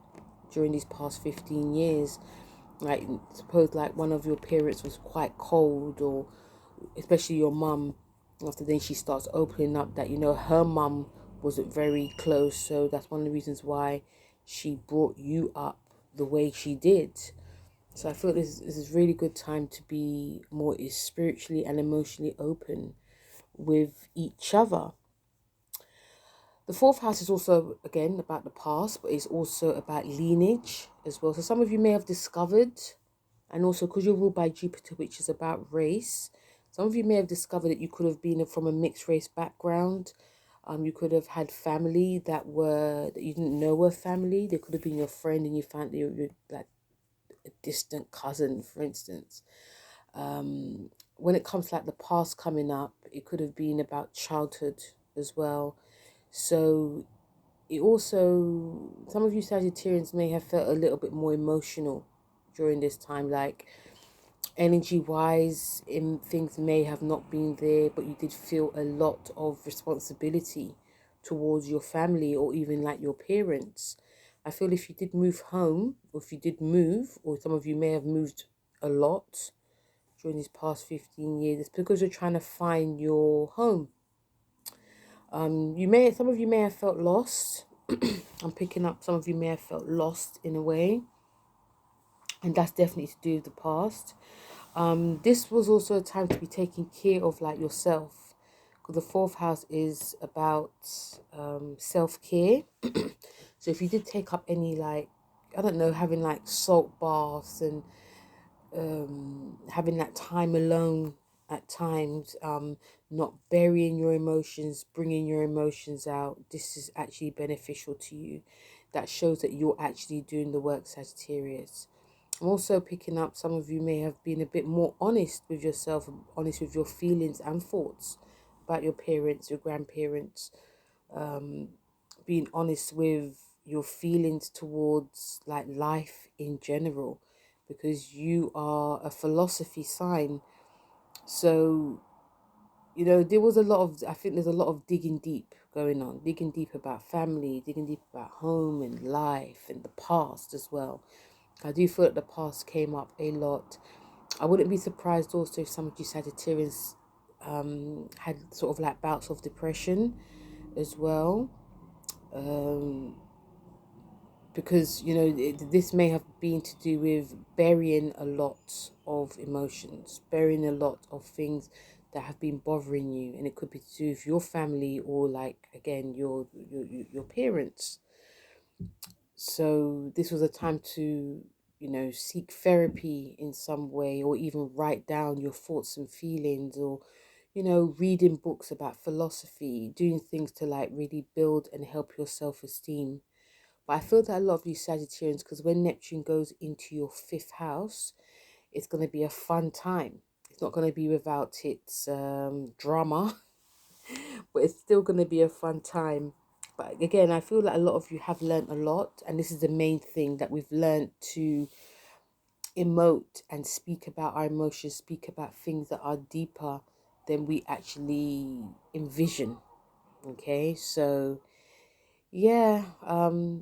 Speaker 1: during these past 15 years. Like, suppose like one of your parents was quite cold, or especially your mum, after then she starts opening up that, her mum wasn't very close. So that's one of the reasons why she brought you up the way she did. So I feel this is really good time to be more spiritually and emotionally open with each other. The fourth house is also, again, about the past, but it's also about lineage as well. So some of you may have discovered, and also because you're ruled by Jupiter, which is about race, some of you may have discovered that you could have been from a mixed race background. You could have had family that you didn't know were family. They could have been your friend, and you found you're like a distant cousin, for instance. When it comes to like the past coming up, it could have been about childhood as well. So it also, some of you Sagittarians may have felt a little bit more emotional during this time, like energy wise, in things may have not been there, but you did feel a lot of responsibility towards your family, or even like your parents. I feel if you did move home, or if you did move, or some of you may have moved a lot during these past 15 years, it's because you're trying to find your home. Some of you may have felt lost. I'm picking up some of you may have felt lost in a way, and that's definitely to do with the past. This was also a time to be taking care of like yourself, because the fourth house is about self-care. So if you did take up any, like, I don't know, having like salt baths, and having that time alone at times, not burying your emotions, bringing your emotions out, this is actually beneficial to you. That shows that you're actually doing the work, Sagittarius. I'm also picking up some of you may have been a bit more honest with yourself, honest with your feelings and thoughts about your parents, your grandparents, being honest with your feelings towards like life in general, because you are a philosophy sign. So, there was a lot of, I think there's a lot of digging deep going on, digging deep about family, digging deep about home and life and the past as well. I do feel that the past came up a lot. I wouldn't be surprised also if some of you Sagittarians had sort of like bouts of depression as well. Because, this may have been to do with burying a lot of emotions, burying a lot of things that have been bothering you. And it could be to do with your family, or like, again, your parents. So this was a time to, seek therapy in some way, or even write down your thoughts and feelings, or, reading books about philosophy, doing things to like really build and help your self-esteem. But I feel that a lot of you Sagittarians, because when Neptune goes into your fifth house, it's going to be a fun time. It's not going to be without its drama, but it's still going to be a fun time. But again, I feel like a lot of you have learned a lot, and this is the main thing, that we've learned to emote and speak about our emotions, speak about things that are deeper than we actually envision. Okay, so Yeah,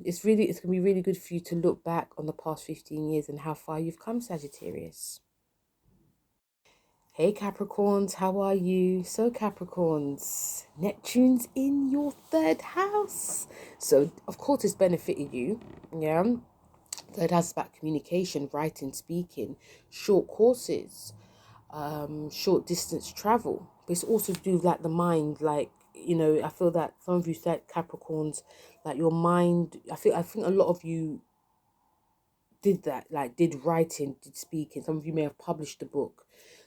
Speaker 1: it's gonna be really good for you to look back on the past 15 years and how far you've come, Sagittarius. Hey Capricorns, how are you? So Capricorns, Neptune's in your third house. So of course it's benefited you. Yeah. Third house is about communication, writing, speaking, short courses, short distance travel. But it's also to do with like the mind, like, I feel that some of you said Capricorns, like your mind, I think a lot of you did that, like did writing, did speaking. Some of you may have published a book.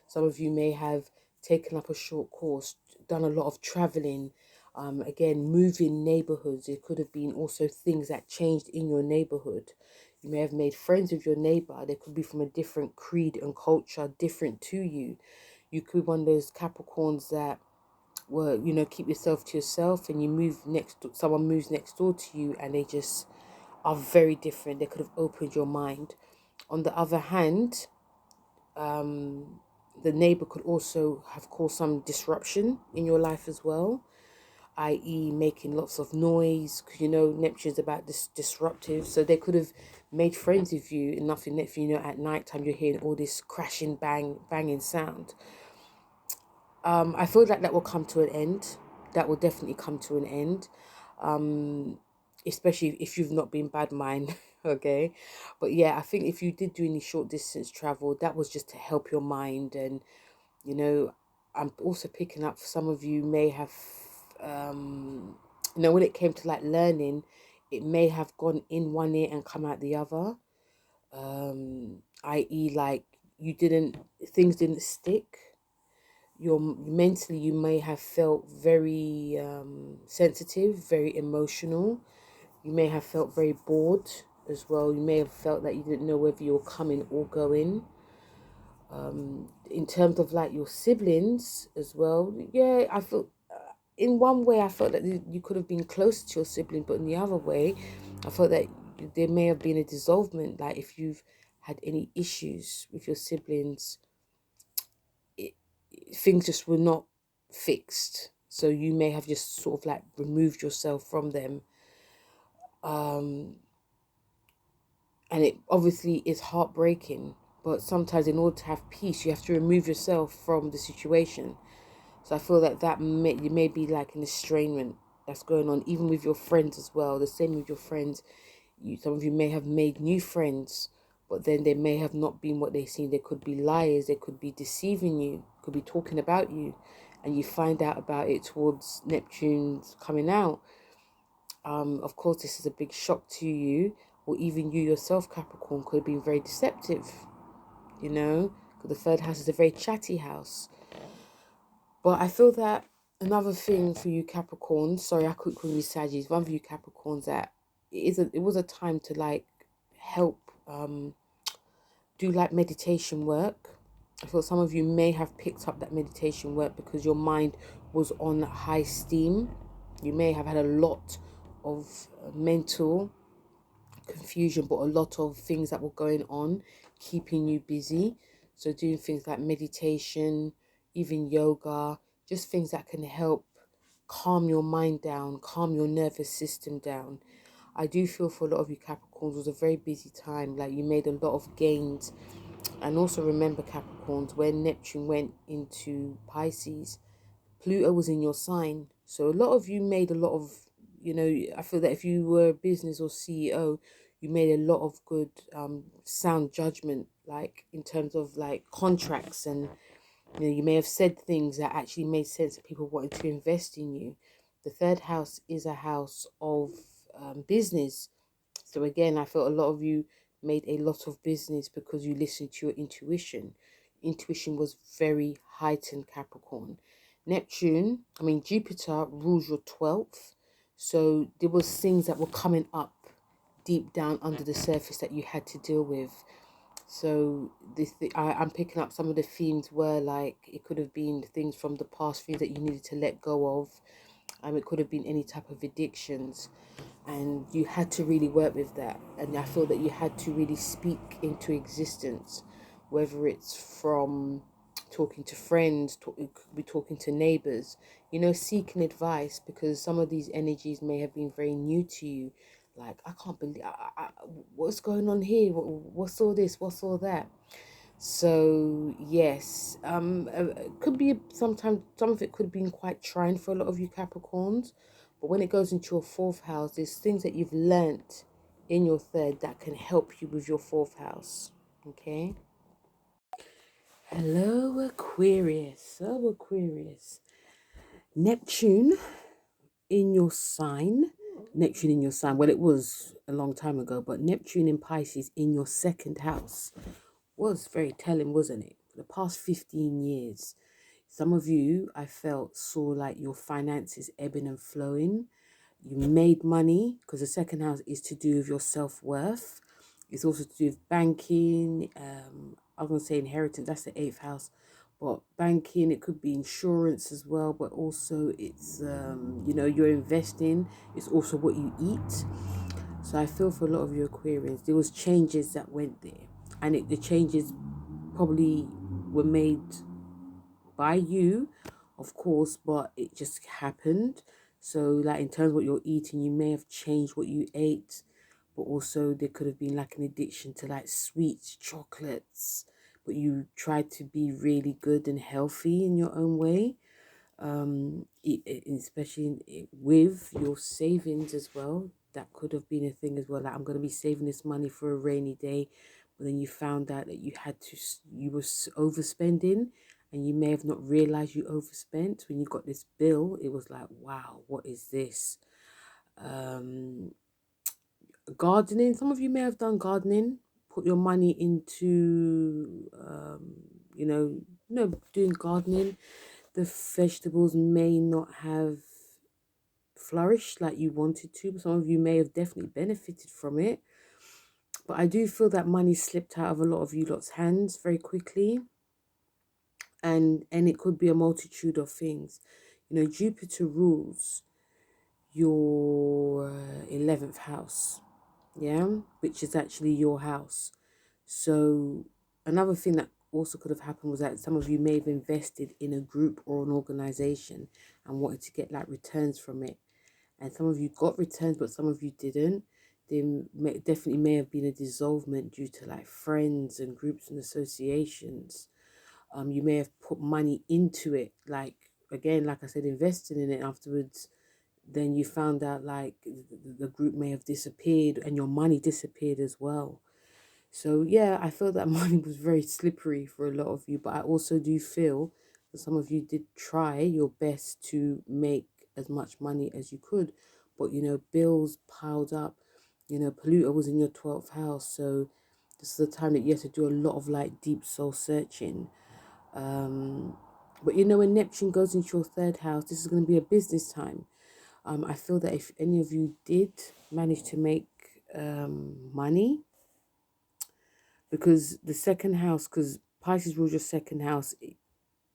Speaker 1: Some of you may have taken up a short course, done a lot of traveling. Again, moving neighborhoods. It could have been also things that changed in your neighborhood. You may have made friends with your neighbor. They could be from a different creed and culture, different to you. You could be one of those Capricorns that were, keep yourself to yourself, and you move next. Someone moves next door to you, and they just are very different. They could have opened your mind. On the other hand, the neighbor could also have caused some disruption in your life as well, i.e., making lots of noise. Because Neptune's about this disruptive, so they could have made friends with you enough in Neptune. At night time you're hearing all this crashing, banging sound. I feel like that will come to an end. That will definitely come to an end. Especially if you've not been bad mind, okay? But yeah, I think if you did do any short distance travel, that was just to help your mind. And you know, I'm also picking up some of you may have, when it came to like learning, it may have gone in one ear and come out the other. I.e., like things didn't stick. You're mentally, you may have felt very sensitive, very emotional. You may have felt very bored as well. You may have felt that you didn't know whether you're coming or going. In terms of like your siblings as well, yeah, I feel in one way I felt that you could have been close to your sibling, but in the other way, I felt that there may have been a dissolvement. Like if you've had any issues with your siblings, it, things just were not fixed. So you may have just sort of like removed yourself from them. Um, and it obviously is heartbreaking, but sometimes in order to have peace, you have to remove yourself from the situation. So I feel that you may be like an estrangement that's going on, even with your friends as well. The same with your friends. Some of you may have made new friends, but then they may have not been what they seem. They could be liars. They could be deceiving you. Could be talking about you, and you find out about it towards Neptune's coming out. Of course, this is a big shock to you, or even you yourself, Capricorn, could have been very deceptive. Because the third house is a very chatty house. But I feel that another thing for you Capricorns, sorry, I could call you Sagittarius, one of you Capricorns, that it was a time to like help do like meditation work. I feel some of you may have picked up that meditation work because your mind was on high steam. You may have had a lot of mental confusion, but a lot of things that were going on, keeping you busy. So doing things like meditation, even yoga, just things that can help calm your mind down, calm your nervous system down. I do feel for a lot of you Capricorns, it was a very busy time. Like you made a lot of gains. And also remember, Capricorns, when Neptune went into Pisces, Pluto was in your sign. So a lot of you made a lot of, I feel that if you were a business or CEO, you made a lot of good sound judgment, like in terms of like contracts, and you may have said things that actually made sense that people wanted to invest in you. The third house is a house of business. So again, I felt a lot of you made a lot of business because you listened to your intuition. Intuition was very heightened, Capricorn. Jupiter rules your 12th. So there was things that were coming up deep down under the surface that you had to deal with. So I'm picking up some of the themes were like it could have been things from the past, things that you needed to let go of. It could have been any type of addictions, and you had to really work with that. And I feel that you had to really speak into existence, whether it's from talking to friends, you could be talking to neighbors, seeking advice, because some of these energies may have been very new to you. Like, I can't believe, what's going on here? What's all this? What's all that? So yes, it could be sometimes some of it could have been quite trying for a lot of you Capricorns, but when it goes into your fourth house, there's things that you've learnt in your third that can help you with your fourth house. Okay. Hello, Aquarius. So, Aquarius, Neptune in your sign. Neptune in your sign. Well, it was a long time ago, but Neptune in Pisces in your second house was very telling, wasn't it? For the past 15 years, some of you, I felt, saw like your finances ebbing and flowing. You made money, because the second house is to do with your self-worth. It's also to do with banking. I was going to say inheritance, that's the eighth house. But banking, it could be insurance as well, but also it's, you're investing. It's also what you eat. So I feel for a lot of your Aquarians, there was changes that went there. And the changes probably were made by you, of course, but it just happened. So, like, in terms of what you're eating, you may have changed what you ate, but also there could have been like an addiction to like sweets, chocolates, but you tried to be really good and healthy in your own way. Especially with your savings as well. That could have been a thing as well. Like, I'm going to be saving this money for a rainy day, but then you found out that you were overspending, and you may have not realized you overspent. When you got this bill, it was like, wow, what is this? Gardening. Some of you may have done gardening. Put your money into, doing gardening. The vegetables may not have flourished like you wanted to, but some of you may have definitely benefited from it. But I do feel that money slipped out of a lot of you lot's hands very quickly, and it could be a multitude of things. Jupiter rules your 11th house, yeah, which is actually your house. So another thing that also could have happened was that some of you may have invested in a group or an organization and wanted to get like returns from it. And some of you got returns, but some of you didn't. Definitely may have been a dissolvement due to like friends and groups and associations. You may have put money into it, like, again, like I said, investing in it afterwards. Then you found out like the group may have disappeared and your money disappeared as well. So yeah, I feel that money was very slippery for a lot of you, but I also do feel that some of you did try your best to make as much money as you could, but bills piled up. Pluto was in your 12th house, so this is the time that you have to do a lot of like deep soul searching. But when Neptune goes into your third house, this is going to be a business time. I feel that if any of you did manage to make money, because the second house, because Pisces rules your second house,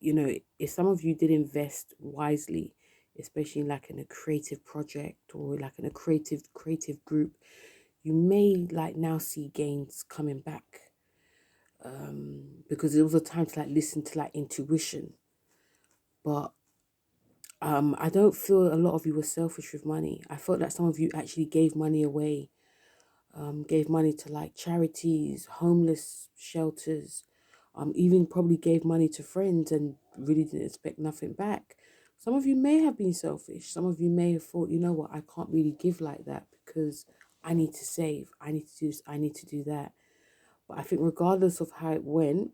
Speaker 1: if some of you did invest wisely, especially like in a creative project or like in a creative group, you may like now see gains coming back. Because it was a time to like listen to like intuition. But I don't feel a lot of you were selfish with money. I felt that some of you actually gave money away, gave money to like charities, homeless shelters, even probably gave money to friends and really didn't expect nothing back. Some of you may have been selfish. Some of you may have thought, you know what, I can't really give like that because I need to save. I need to do this. I need to do that. But I think regardless of how it went,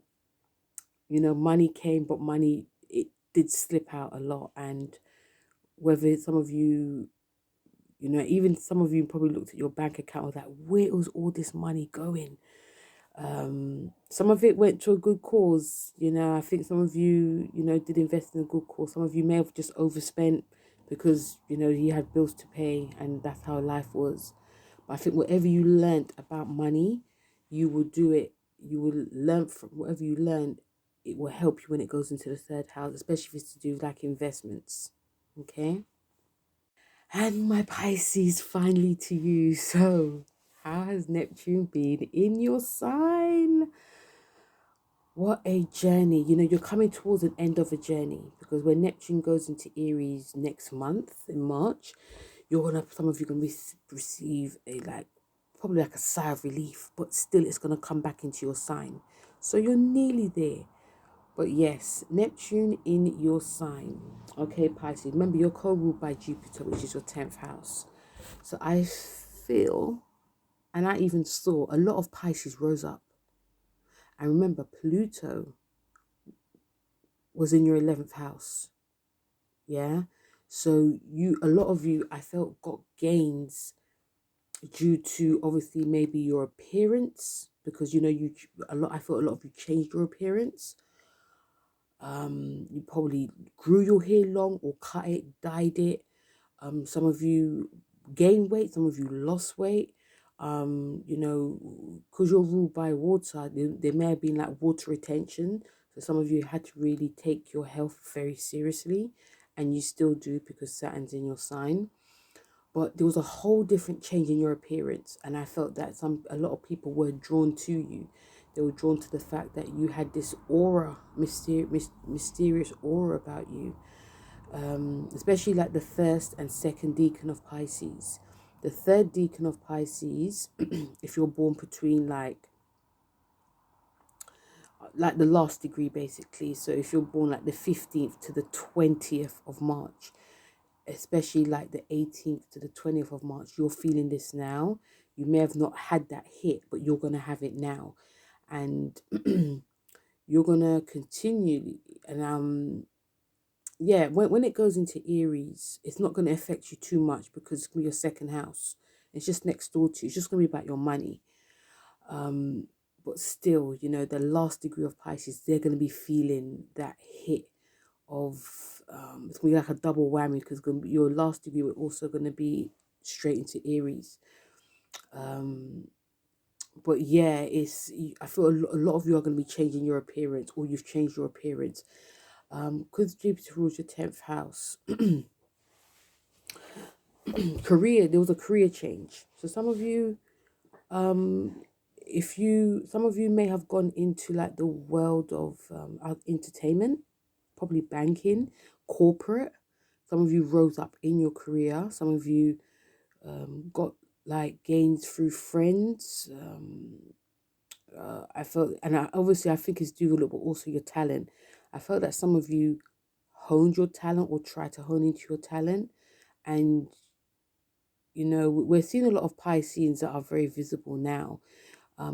Speaker 1: money came, but money, it did slip out a lot. And whether some of you, even some of you probably looked at your bank account and was like, where was all this money going? Some of it went to a good cause. I think some of you, did invest in a good cause. Some of you may have just overspent because, you had bills to pay and that's how life was. But I think whatever you learned about money, you will do it. You will learn from whatever you learn. It will help you when it goes into the third house, especially if it's to do with like investments. Okay. And my Pisces, finally to you. So, how has Neptune been in your sign? What a journey. You know, you're coming towards an end of a journey, because when Neptune goes into Aries next month in March, some of you gonna receive a like, probably like a sigh of relief, but still it's gonna come back into your sign. So you're nearly there. But yes, Neptune in your sign. Okay, Pisces. Remember, you're co-ruled by Jupiter, which is your 10th house. So I feel, and I even saw a lot of Pisces rose up. And remember, Pluto was in your 11th house. Yeah. So a lot of you, I felt, got gains due to obviously maybe your appearance, because I felt a lot of you changed your appearance. You probably grew your hair long or cut it, dyed it. Some of you gained weight, some of you lost weight. Because you're ruled by water, there may have been like water retention. So some of you had to really take your health very seriously, and you still do because Saturn's in your sign. But there was a whole different change in your appearance, and I felt that a lot of people were drawn to you. They were drawn to the fact that you had this aura, mysterious aura about you, especially like the first and second decan of Pisces. The third decan of Pisces, if you're born between like the last degree basically, so if you're born like the 15th to the 20th of March, especially like the 18th to the 20th of March, you're feeling this now. You may have not had that hit, but you're going to have it now. And you're going to continue. And yeah, when it goes into Aries, it's not going to affect you too much because it's going to be your second house. It's just next door to you. It's just going to be about your money. But still, the last degree of Pisces, they're going to be feeling that hit of it's gonna be like a double whammy, because your last degree we're also gonna be straight into Aries. But yeah, I feel a lot of you are gonna be changing your appearance, or you've changed your appearance. Because Jupiter rules your 10th house. Career, there was a career change. So some of you, some of you may have gone into like the world of entertainment, probably banking, corporate. Some of you rose up in your career. Some of you got like gains through friends. I felt, and obviously I think it's due a little, but also your talent. I felt that some of you honed your talent or tried to hone into your talent, and we're seeing a lot of Pisceans that are very visible now.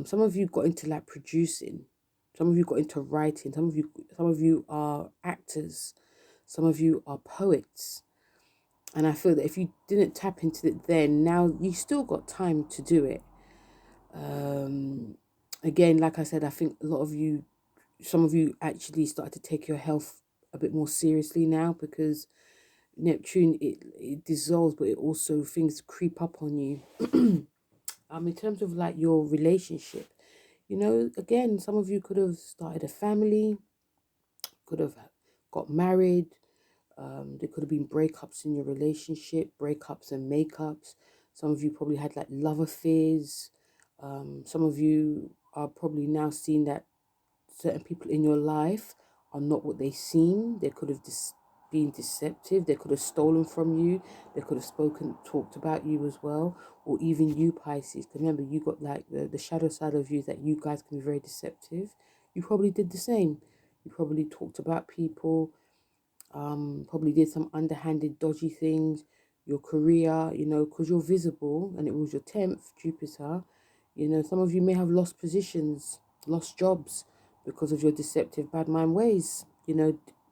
Speaker 1: Some of you got into like producing, some of you got into writing, some of you are actors, some of you are poets. And I feel that if you didn't tap into it then, now you still got time to do it. Again, like I said, I think some of you actually started to take your health a bit more seriously now, because Neptune, it dissolves, but it also, things creep up on you. In terms of like your relationship, again, some of you could have started a family, could have got married. There could have been breakups in your relationship, breakups and makeups. Some of you probably had like love affairs. Some of you are probably now seeing that certain people in your life are not what they seem. They could have been deceptive. They could have stolen from you. They could have talked about you as well. Or even you, Pisces. 'Cause remember, you got like the shadow side of you, that you guys can be very deceptive. You probably did the same. You probably talked about people, probably did some underhanded, dodgy things. Your career, because you're visible and it was your 10th, Jupiter. Some of you may have lost positions, lost jobs because of your deceptive, bad mind ways.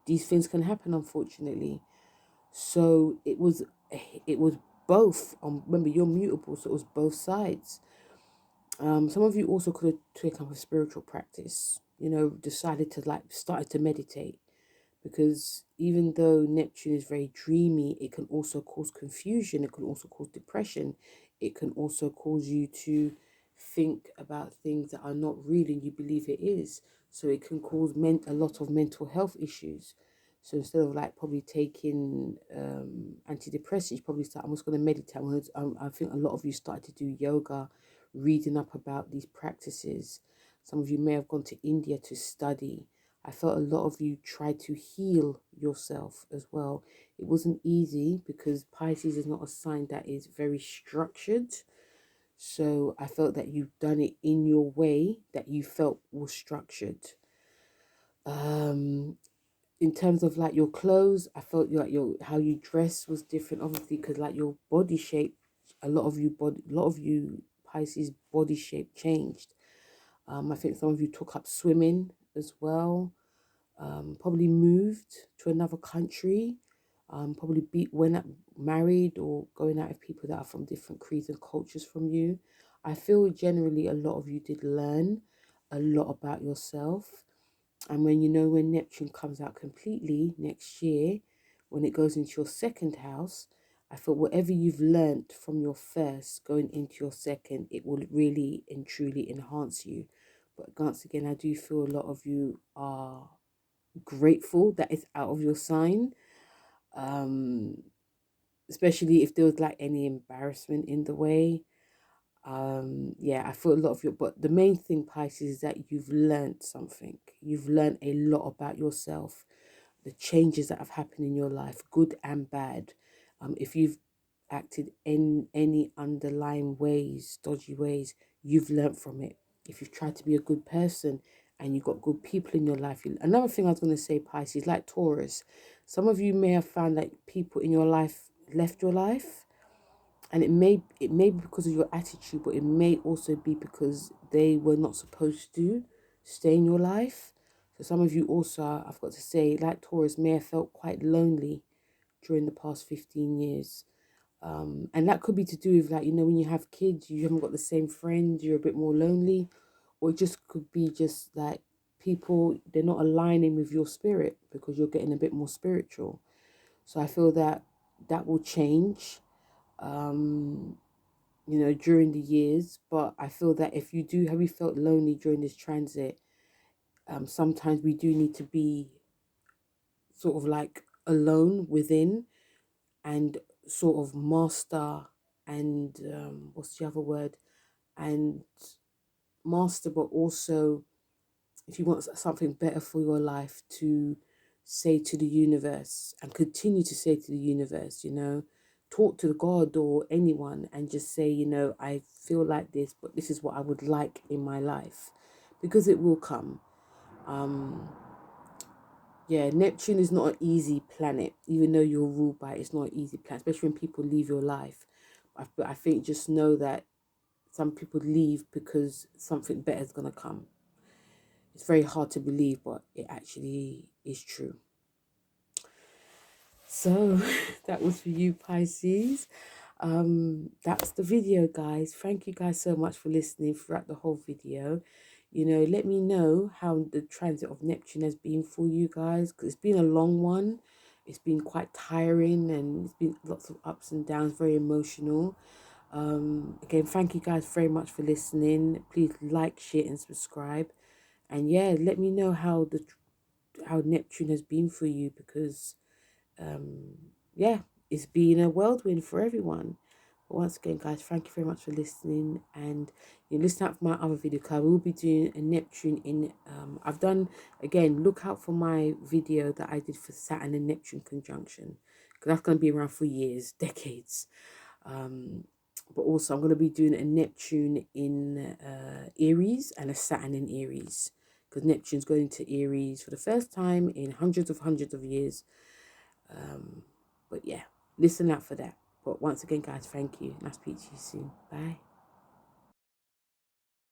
Speaker 1: These things can happen, unfortunately. So it was both. Remember, you're mutable, so it was both sides. Some of you also could have taken up a spiritual practice. Decided to started to meditate, because even though Neptune is very dreamy, it can also cause confusion, it can also cause depression, it can also cause you to think about things that are not real and you believe it is. So it can cause a lot of mental health issues. So instead of like probably taking antidepressants, you probably start, I'm just going to meditate. I think a lot of you started to do yoga, reading up about these practices. Some of you may have gone to India to study. I felt a lot of you tried to heal yourself as well. It wasn't easy because Pisces is not a sign that is very structured. So I felt that you've done it in your way that you felt was structured. Um, in terms of like your clothes, I felt like your how you dress was different, obviously, because like your body shape, a lot of you Pisces body shape changed. I think some of you took up swimming as well. Probably moved to another country. Probably went out married or going out with people that are from different creeds and cultures from you. I feel generally a lot of you did learn a lot about yourself. And when when Neptune comes out completely next year, when it goes into your second house, I feel whatever you've learnt from your first going into your second, it will really and truly enhance you. But once again, I do feel a lot of you are grateful that it's out of your sign. Um, Especially if there was like any embarrassment in the way. Yeah, I feel a lot of you, but the main thing, Pisces, is that you've learned something. You've learned a lot about yourself, the changes that have happened in your life, good and bad. If you've acted in any underlying ways, dodgy ways, you've learned from it. If you've tried to be a good person and you've got good people in your life. Another thing I was going to say, Pisces, like Taurus, some of you may have found that people in your life left your life, and it may be because of your attitude, but it may also be because they were not supposed to stay in your life. So some of you also, I've got to say, like Taurus, may have felt quite lonely during the past 15 years. And that could be to do with, like, when you have kids, you haven't got the same friends, you're a bit more lonely. Or it just could be just like people, they're not aligning with your spirit because you're getting a bit more spiritual. So I feel that that will change, um, during the years. But I feel that if you do, have you felt lonely during this transit? Sometimes we do need to be sort of like alone within and sort of master and what's the other word? And master, but also if you want something better for your life, to say to the universe and continue to say to the universe, talk to God or anyone and just say, I feel like this, but this is what I would like in my life, because it will come. Um, yeah, Neptune is not an easy planet, even though you're ruled by it. It's not an easy planet, especially when people leave your life. But I think just know that some people leave because something better is going to come. It's very hard to believe, but it actually is true. So that was for you, Pisces. That's the video, guys. Thank you guys so much for listening throughout the whole video. Let me know how the transit of Neptune has been for you guys, because it's been a long one. It's been quite tiring and it's been lots of ups and downs, very emotional. Again, thank you guys very much for listening. Please like, share and subscribe. And yeah, let me know how Neptune has been for you, because yeah, it's been a whirlwind for everyone. But once again, guys, thank you very much for listening, and listen out for my other video, because I will be doing a Neptune in I've done, again, look out for my video that I did for Saturn and Neptune conjunction, because that's going to be around for years, decades. But also I'm going to be doing a Neptune in Aries and a Saturn in Aries, because Neptune's going to Aries for the first time in hundreds of years. But yeah, listen out for that. But once again, guys, thank you, and I'll speak to you soon. Bye.